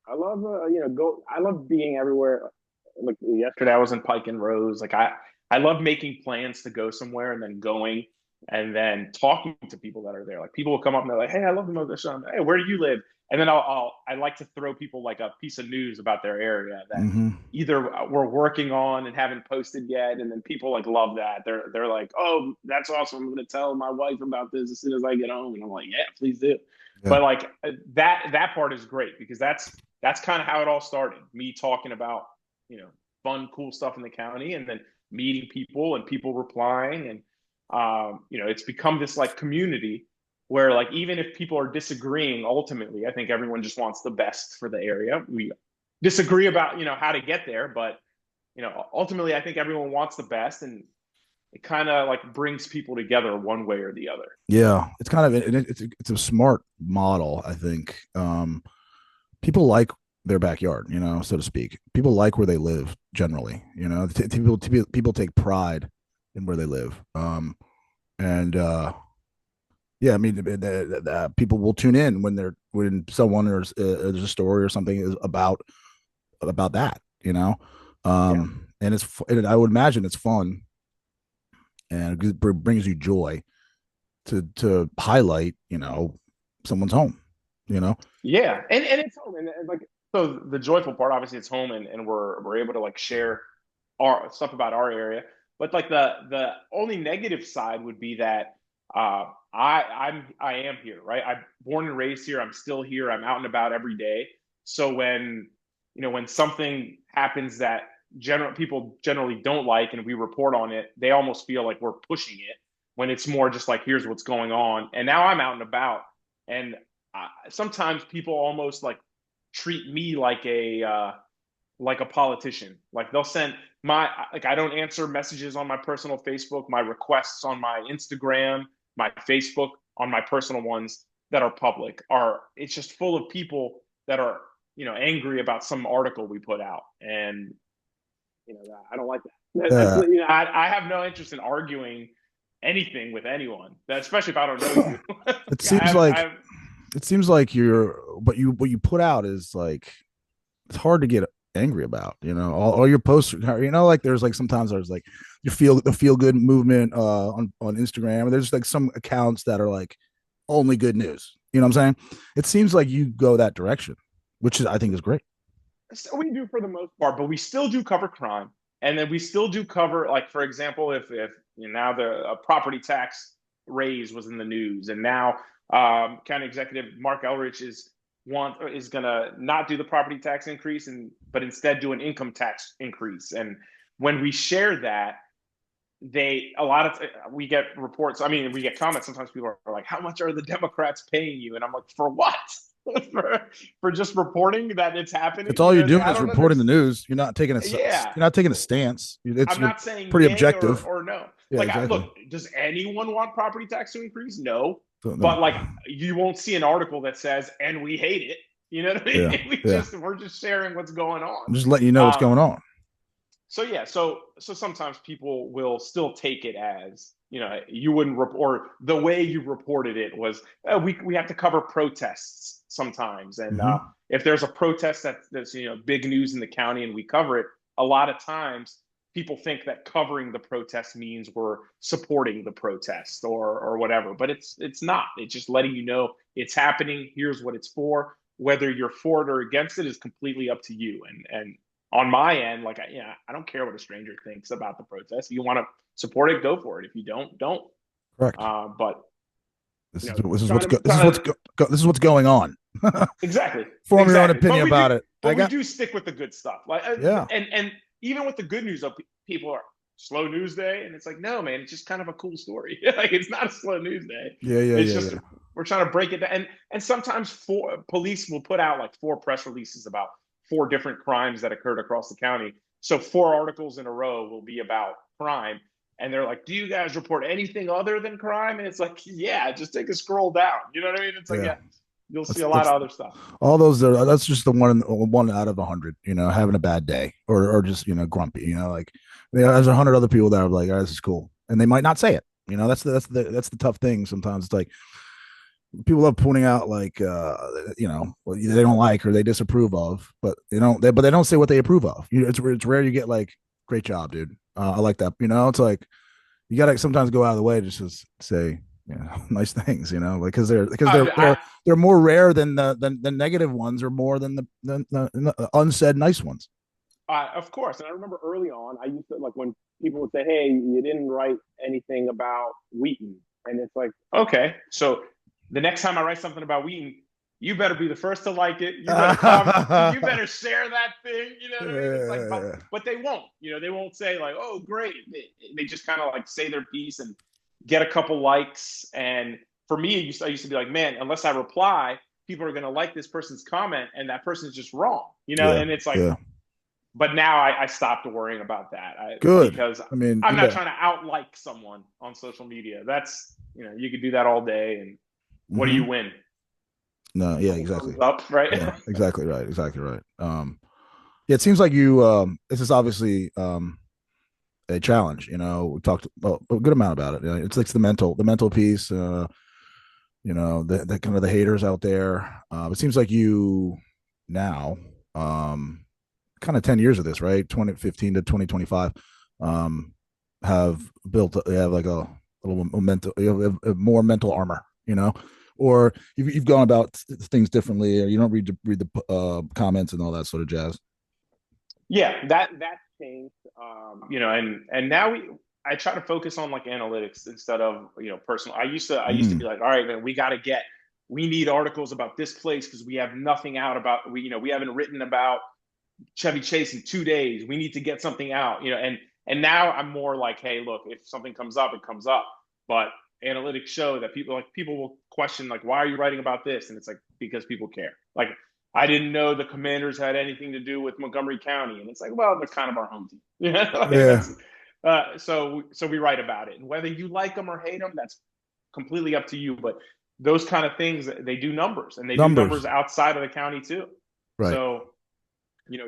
I love I love being everywhere Like yesterday, I was in Pike and Rose. Like I love making plans to go somewhere and then going and then talking to people that are there. Like people will come up and they're like, "Hey, I love the MoCo Show. Hey, where do you live?" And then I like to throw people like a piece of news about their area that Mm-hmm. either we're working on and haven't posted yet, and then people like love that. They're like, "Oh, that's awesome! I'm going to tell my wife about this as soon as I get home." And I'm like, "Yeah, please do." Yeah. But like that part is great because that's kind of how it all started. Me talking about fun, cool stuff in the county, and then meeting people and people replying, and it's become this like community where like even if people are disagreeing, ultimately, I think everyone just wants the best for the area. We disagree about how to get there, but ultimately, I think everyone wants the best, and it kind of like brings people together one way or the other. Yeah, it's kind of it's a smart model, I think. People like their backyard, so to speak. People like where they live generally. People take pride in where they live. And yeah, I mean, people will tune in when someone or there's a story or something is about that. Yeah. And I would imagine it's fun and it brings you joy to highlight, someone's home, Yeah, and it's home, and like so the joyful part, obviously, it's home, and we're able to like share our stuff about our area. But like the only negative side would be that I am here, right? I'm born and raised here. I'm still here. I'm out and about every day. So when something happens that people generally don't like, and we report on it, they almost feel like we're pushing it when it's more just like here's what's going on. And now I'm out and about, and sometimes people almost like treat me like a politician. Like they'll send I don't answer messages on my personal Facebook, my requests on my Instagram, my Facebook, on my personal ones that are public are it's just full of people that are angry about some article we put out, and I don't like that. uh, I have no interest in arguing anything with anyone, especially if I don't know you. it seems like it seems like what you put out is like it's hard to get angry about. All your posts. Like there's like sometimes there's like the feel good movement on Instagram. And there's like some accounts that are like only good news. You know what I'm saying? It seems like you go that direction, which I think is great. So we do for the most part, but we still do cover crime, and then we still do cover, like, for example, if now the property tax raise was in the news, and now County Executive Mark Elrich is gonna not do the property tax increase, but instead do an income tax increase. And when we share that, we get reports. I mean, we get comments. Sometimes people are like, "How much are the Democrats paying you?" And I'm like, "For what?" for just reporting that it's happening. It's all you're doing is reporting the news. You're not taking yeah. You're not taking a stance. I'm not saying pretty objective or no. Yeah, like exactly. Look, does anyone want property tax to increase? No. No. But like you won't see an article that says, "And we hate it." You know what I mean? Yeah. We're just sharing what's going on. I'm just letting you know what's going on. So yeah, so sometimes people will still take it as you wouldn't report, the way you reported it was we have to cover protests sometimes, and if there's a protest that's big news in the county and we cover it, a lot of times people think that covering the protest means we're supporting the protest or whatever, but it's not. It's just letting you know it's happening. Here's what it's for. Whether you're for it or against it is completely up to you. And on my end, like I don't care what a stranger thinks about the protest. If you want to support it, go for it. If you don't. Correct. But this is what's going on. Exactly. Form your own opinion about it. But we do stick with the good stuff. Like and even with the good news, people are slow news day, and it's like, no, man, it's just kind of a cool story. Like it's not a slow news day. It's just we're trying to break it down, and sometimes police will put out like 4 press releases about 4 different crimes that occurred across the county. So 4 articles in a row will be about crime. And they're like, "Do you guys report anything other than crime?" And it's like, yeah, just take a scroll down. You know what I mean? It's like, you'll see a lot of other stuff. All those that's just the one out of 100, having a bad day or just, grumpy, like there's 100 other people that are like, "Oh, this is cool." And they might not say it. That's the tough thing. Sometimes it's like, people love pointing out like well, they don't like or they disapprove of, but but they don't say what they approve of. It's rare you get like great job, dude. I like that. It's like you got to sometimes go out of the way just to say nice things. Like they're more rare than the negative ones, or more than the unsaid nice ones. Of course. And I remember early on, I used to like when people would say, "Hey, you didn't write anything about Wheaton," and it's like, okay, so the next time I write something about Wheaton, you better be the first to like it. You better comment. You better share that thing. You know what I mean? It's like, but they won't. They won't say like, "Oh, great." They just kind of like say their piece and get a couple likes. And for me, I used to be like, man, unless I reply, people are going to like this person's comment, and that person's just wrong. And it's like. But now I stopped worrying about that. Good. Because I'm not trying to out-like someone on social media. That's, you could do that all day, and what do you win? No, yeah, exactly. Up, right? Yeah, exactly right. Exactly right. Yeah, it seems like you. This is obviously a challenge. We talked a good amount about it. It's like the mental piece. The kind of the haters out there. It seems like you now. Kind of 10 years of this, right? 2015 to 2025, have like a little mental, more mental armor, or you've gone about things differently, or you don't read the comments and all that sort of jazz. Yeah, that changed, and now I try to focus on like analytics instead of personal. I used to be like, all right, man, we need articles about this place because we have nothing out about we haven't written about Chevy Chase in 2 days. We need to get something out, and now I'm more like, hey, look, if something comes up, it comes up. But analytics show that people will question like, why are you writing about this? And it's like, because people care. Like, I didn't know the Commanders had anything to do with Montgomery County, and it's like, well, they're kind of our home team. Yeah. So we write about it, and whether you like them or hate them, that's completely up to you. But those kind of things, they do numbers, and they do numbers outside of the county too. Right. So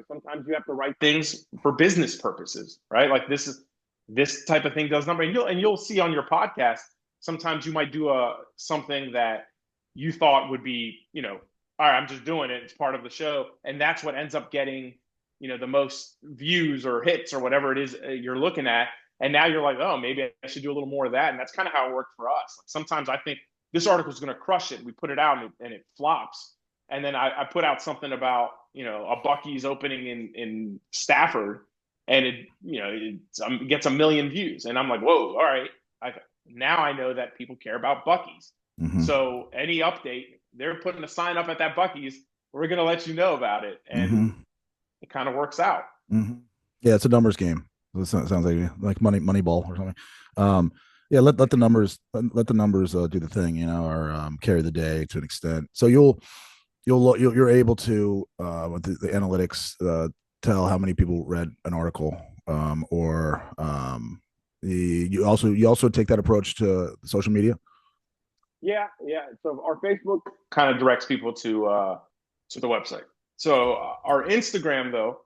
sometimes you have to write things for business purposes, right? Like this type of thing does number, and you'll see on your podcast, sometimes you might do something that you thought would be, all right, I'm just doing it. It's part of the show. And that's what ends up getting, the most views or hits or whatever it is you're looking at. And now you're like, oh, maybe I should do a little more of that. And that's kind of how it worked for us. Like sometimes I think this article is going to crush it. We put it out and it flops. And then I put out something about, a Buc-ee's opening in Stafford, and it gets 1 million views. And I'm like, whoa, all right. Now I know that people care about Buc-ee's. Mm-hmm. So any update, they're putting a sign up at that Buc-ee's. We're going to let you know about it. And it kind of works out. Mm-hmm. Yeah, it's a numbers game. It sounds like Moneyball or something. Yeah, let the numbers do the thing, or carry the day to an extent. So you're able to with the analytics tell how many people read an article, or you also take that approach to social media. Yeah. So our Facebook kind of directs people to the website. So our Instagram though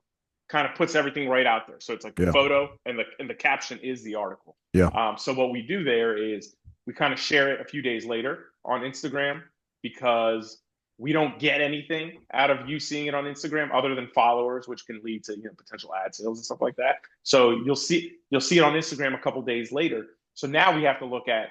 kind of puts everything right out there. So it's like the photo and the caption is the article. Yeah. So what we do there is we kind of share it a few days later on Instagram, because we don't get anything out of you seeing it on Instagram other than followers, which can lead to potential ad sales and stuff like that. So you'll see it on Instagram a couple days later. So now we have to look at,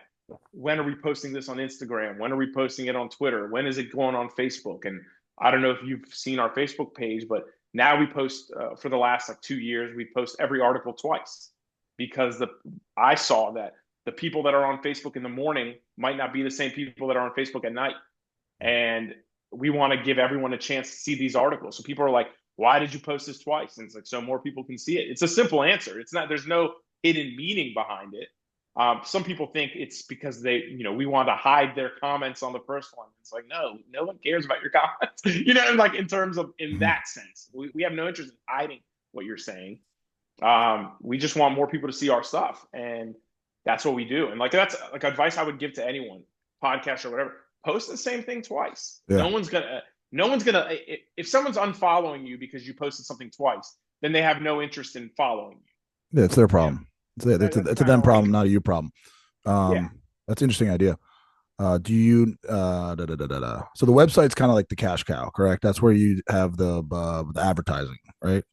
when are we posting this on Instagram? When are we posting it on Twitter? When is it going on Facebook? And I don't know if you've seen our Facebook page, but now we post for the last 2 years, we post every article twice, because I saw that the people that are on Facebook in the morning might not be the same people that are on Facebook at night. And we want to give everyone a chance to see these articles. So people are like, why did you post this twice? And it's like, so more people can see it. It's a simple answer. It's not, there's no hidden meaning behind it. Some people think it's because we want to hide their comments on the first one. It's like, no one cares about your comments, like in terms of, in that sense, we have no interest in hiding what you're saying. We just want more people to see our stuff. And that's what we do. And like, that's like advice I would give to anyone, podcast or whatever. Post the same thing twice. Yeah. No one's gonna, if someone's unfollowing you because you posted something twice, then they have no interest in following you. Yeah, it's their problem. It's a them problem, not a you problem. That's an interesting idea. Do you So the website's kind of like the cash cow, correct? That's where you have the advertising, right?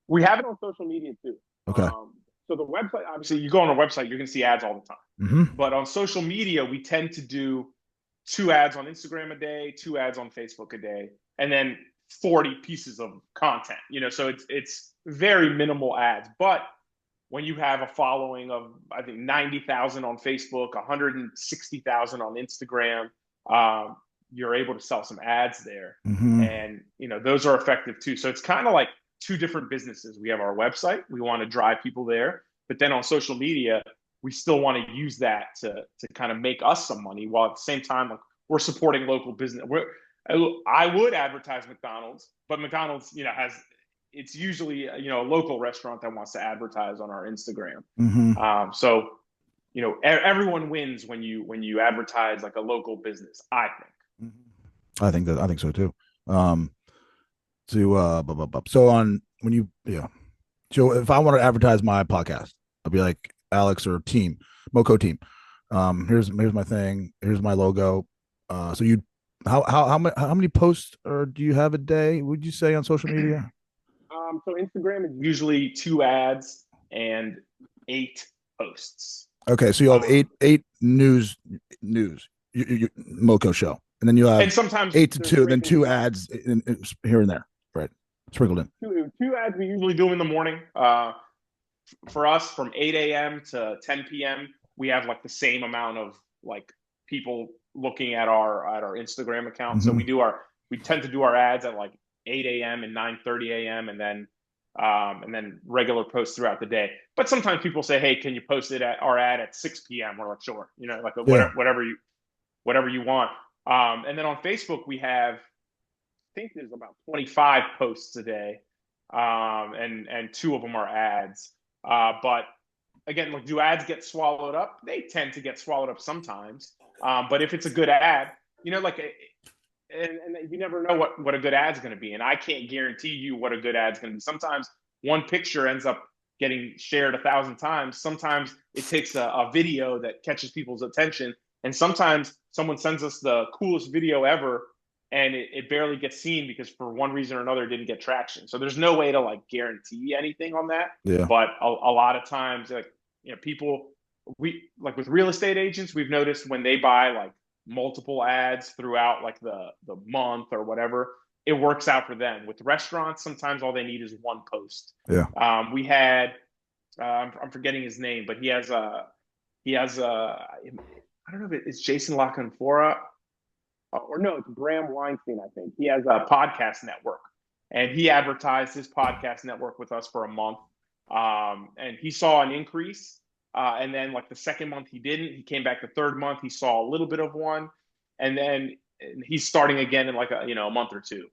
We have it on social media too. Okay. So the website, So obviously, you go on our website, you're going to see ads all the time. Mm-hmm. But on social media, we tend to do 2 ads on Instagram a day, 2 ads on Facebook a day, and then 40 pieces of content. So it's very minimal ads. But when you have a following of, I think, 90,000 on Facebook, 160,000 on Instagram, you're able to sell some ads there. Mm-hmm. And those are effective too. So it's kind of like two different businesses. We have our website, we want to drive people there, but then on social media, we still want to use that to kind of make us some money, while at the same time, like, we're supporting local business. I would advertise McDonald's, but McDonald's, has, it's usually a local restaurant that wants to advertise on our Instagram. Mm-hmm. So everyone wins when you advertise like a local business, I think. I think so too. So on when you so if I want to advertise my podcast, I'll be like, Alex or team, MoCo team. Here's my thing. Here's my logo. So you how many posts or do you have a day? Would you say on social media? So Instagram is Usually 2 ads and 8 posts. Okay, so you have eight news MoCo show, and then you have and sometimes 8 to 2, then 2 ads here and there, right? Sprinkled in. Two ads we usually do in the morning. For us, from 8 a.m. to 10 p.m., we have like the same amount of like people looking at our Instagram account. Mm-hmm. So we tend to do our ads at like 8 a.m. and 9:30 a.m. and then regular posts throughout the day. But sometimes people say, "Hey, can you post our ad at 6 p.m.?" We're like, "Sure," like whatever you want. And then on Facebook, we have, I think there's about 25 posts a day, and 2 of them are ads. But again, like, do ads get swallowed up? They tend to get swallowed up sometimes. But if it's a good ad, and you never know what a good ad's going to be. And I can't guarantee you what a good ad's going to be. Sometimes one picture ends up getting shared 1,000 times. Sometimes it takes a video that catches people's attention. And sometimes someone sends us the coolest video ever, and it barely gets seen because for one reason or another, it didn't get traction. So there's no way to like guarantee anything on that. Yeah. But a lot of times, like, people, we like with real estate agents, we've noticed when they buy like multiple ads throughout like the month or whatever, it works out for them. With restaurants, sometimes all they need is one post. Yeah. We had, I'm forgetting his name, but he has I don't know if it's Jason Lockenfora, or no, it's Bram Weinstein, I think. He has a podcast network, and he advertised his podcast network with us for a month. And he saw an increase. And then like the second month he didn't. He came back the third month. He saw a little bit of one. And then he's starting again in like a month or two.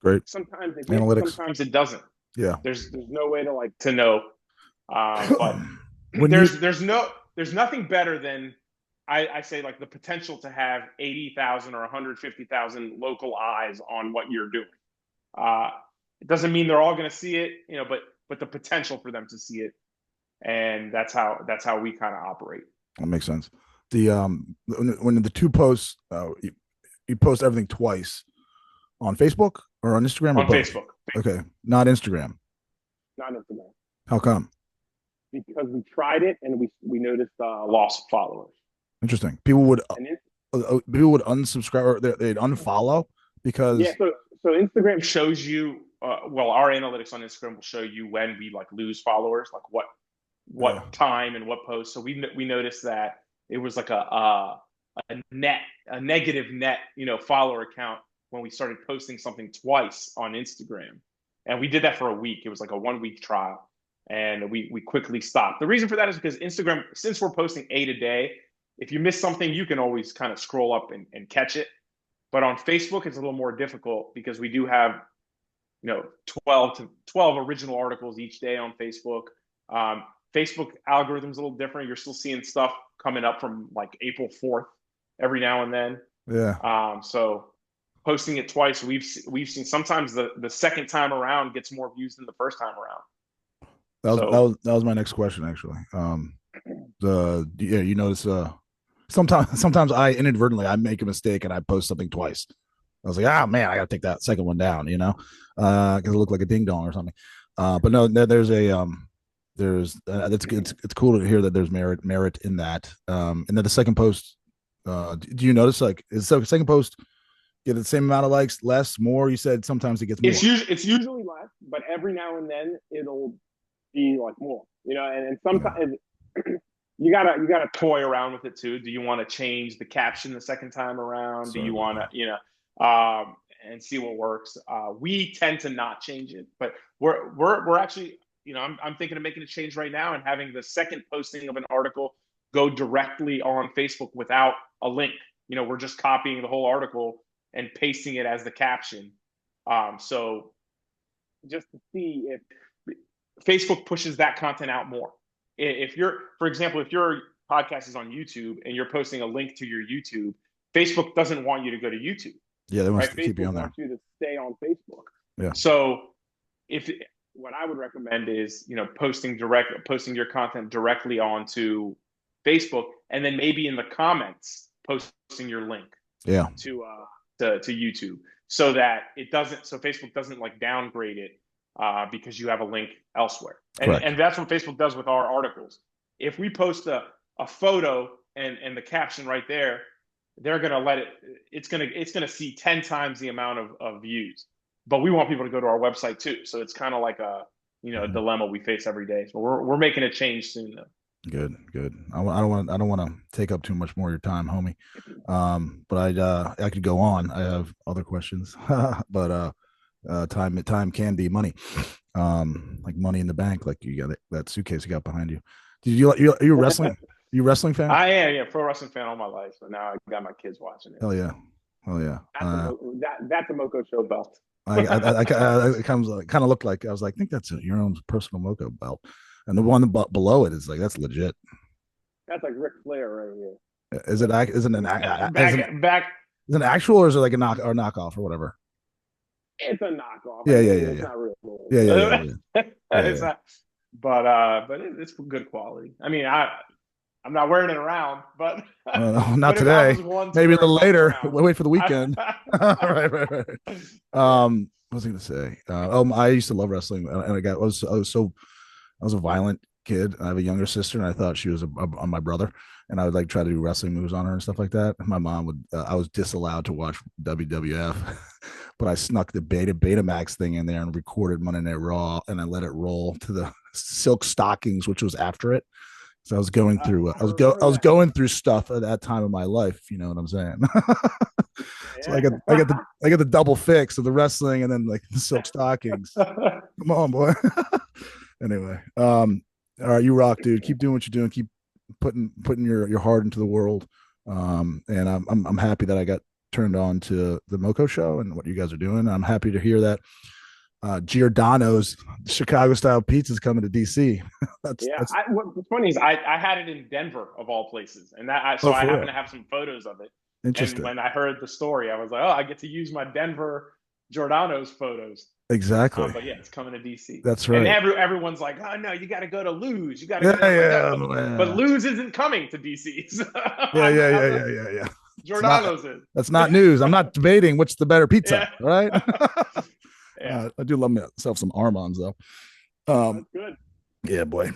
Great. Sometimes it analytics. Sometimes it doesn't. Yeah. There's no way to know. But there's nothing better than I say like the potential to have 80,000 or 150,000 local eyes on what you're doing. It doesn't mean they're all going to see it, but the potential for them to see it. And that's how we kind of operate. That makes sense. The when the 2 posts, you post everything twice on Facebook or on Instagram? On Facebook. Okay, not Instagram. Not Instagram. How come? Because we tried it and we noticed loss of followers. Interesting. People would unsubscribe or they'd unfollow because so Instagram shows you. Our analytics on Instagram will show you when we like lose followers, like what time and what post. So we noticed that it was like a negative net follower count when we started posting something twice on Instagram, and we did that for a week. It was like a 1-week trial, and we quickly stopped. The reason for that is because Instagram, since we're posting 8 a day, if you miss something, you can always kind of scroll up and catch it. But on Facebook, it's a little more difficult because we do have 12 original articles each day on Facebook. Facebook algorithm's a little different. You're still seeing stuff coming up from like April 4th every now and then. Yeah. So posting it twice, we've seen sometimes the second time around gets more views than the first time around. That was my next question actually. You notice sometimes I inadvertently I make a mistake and I post something twice. I was like, oh man, I got to take that second one down, because it looked like a ding dong or something. But no, there's it's cool to hear that there's merit in that. And then the second post, do you notice like is the second post get the same amount of likes, less, more? You said sometimes it gets more. It's usually less, but every now and then it'll be like more, and sometimes you gotta toy around with it too. Do you want to change the caption the second time around? Sorry. Do you want to, and see what works? We tend to not change it, but we're actually, I'm thinking of making a change right now and having the second posting of an article go directly on Facebook without a link. We're just copying the whole article and pasting it as the caption. So just to see if Facebook pushes that content out more. For example, if your podcast is on YouTube and you're posting a link to your YouTube, Facebook doesn't want you to go to YouTube. Yeah, they want to keep you on there. Wants you to stay on Facebook. Yeah. So what I would recommend is, posting your content directly onto Facebook, and then maybe in the comments posting your link. Yeah. To YouTube, so that Facebook doesn't like downgrade it because you have a link elsewhere. And that's what Facebook does with our articles. If we post a photo and the caption right there, they're gonna it's gonna see 10 times the amount of views. But we want people to go to our website too. So it's kind of like a dilemma we face every day. So we're making a change soon though. Good. I don't want to take up too much more of your time, homie. But I could go on. I have other questions, but time can be money. Like money in the bank. Like you got that suitcase you got behind you. You wrestling? You a wrestling fan? I am, yeah, pro wrestling fan all my life. But now I got my kids watching it. Hell yeah. That's a MoCo Show belt. I kind of looked like I was like, I think that's your own personal MoCo belt. And the one below it is like, that's legit. That's like Ric Flair right here. Is it an actual, or is it like a knockoff or whatever? It's a knockoff. Yeah. It's not real. Yeah. It's not, but it's good quality. I mean, I'm not wearing it around, but not today. Maybe a little later. Wait for the weekend. Right. What was I going to say? I used to love wrestling, and I was a violent kid. I have a younger sister, and I thought she was on my brother, and I would like try to do wrestling moves on her and stuff like that. My mom would. I was disallowed to watch WWF, but I snuck the Betamax thing in there and recorded Monday Night Raw, and I let it roll to the Silk Stockings, which was after it. So I was going through. I was going through stuff at that time of my life. You know what I'm saying? So I got the double fix of the wrestling and then like the Silk Stockings. Come on, boy. Anyway, all right, you rock, dude. Keep doing what you're doing. Keep putting your heart into the world. And I'm happy that I got turned on to the MoCo show and what you guys are doing. I'm happy to hear that Giordano's Chicago style pizza is coming to DC. What's funny is I had it in Denver of all places, and I happen to have some photos of it. Interesting. And when I heard the story, I was like, oh, I get to use my Denver Giordano's photos. Exactly. But yeah, it's coming to DC. That's right. And everyone's like, oh no, you got to go to Luz. You got to go. But Luz isn't coming to DC. So yeah. Giordano's is. That's not news. I'm not debating which the better pizza. Yeah. Right. Yeah. I do love myself some Armands though. That's good. Yeah, boy.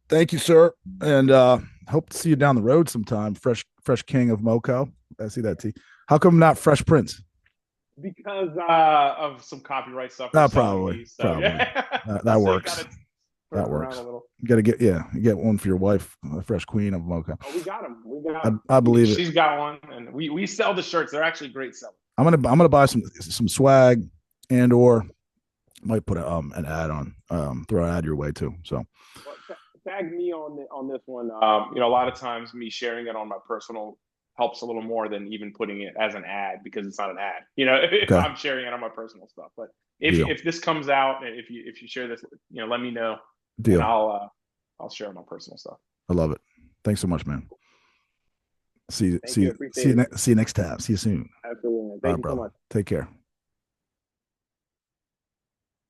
Thank you, sir, and hope to see you down the road sometime. Fresh king of MoCo. I see that T. How come not Fresh Prince? Because of some copyright stuff. Probably. That works. That works. You got to get one for your wife, a Fresh Queen of MoCo. Oh, we got him. I believe it. She's got one, and we sell the shirts. They're actually great sellers. I'm gonna buy some swag, and or might put an ad on, throw an ad your way too. So tag me on this one. A lot of times me sharing it on my personal helps a little more than even putting it as an ad, because it's not an ad. If I'm sharing it on my personal stuff. But if this comes out, if you share this, let me know. Deal. And I'll share my personal stuff. I love it. Thanks so much, man. See you next time. See you soon. Absolutely. Thank you so much. Take care.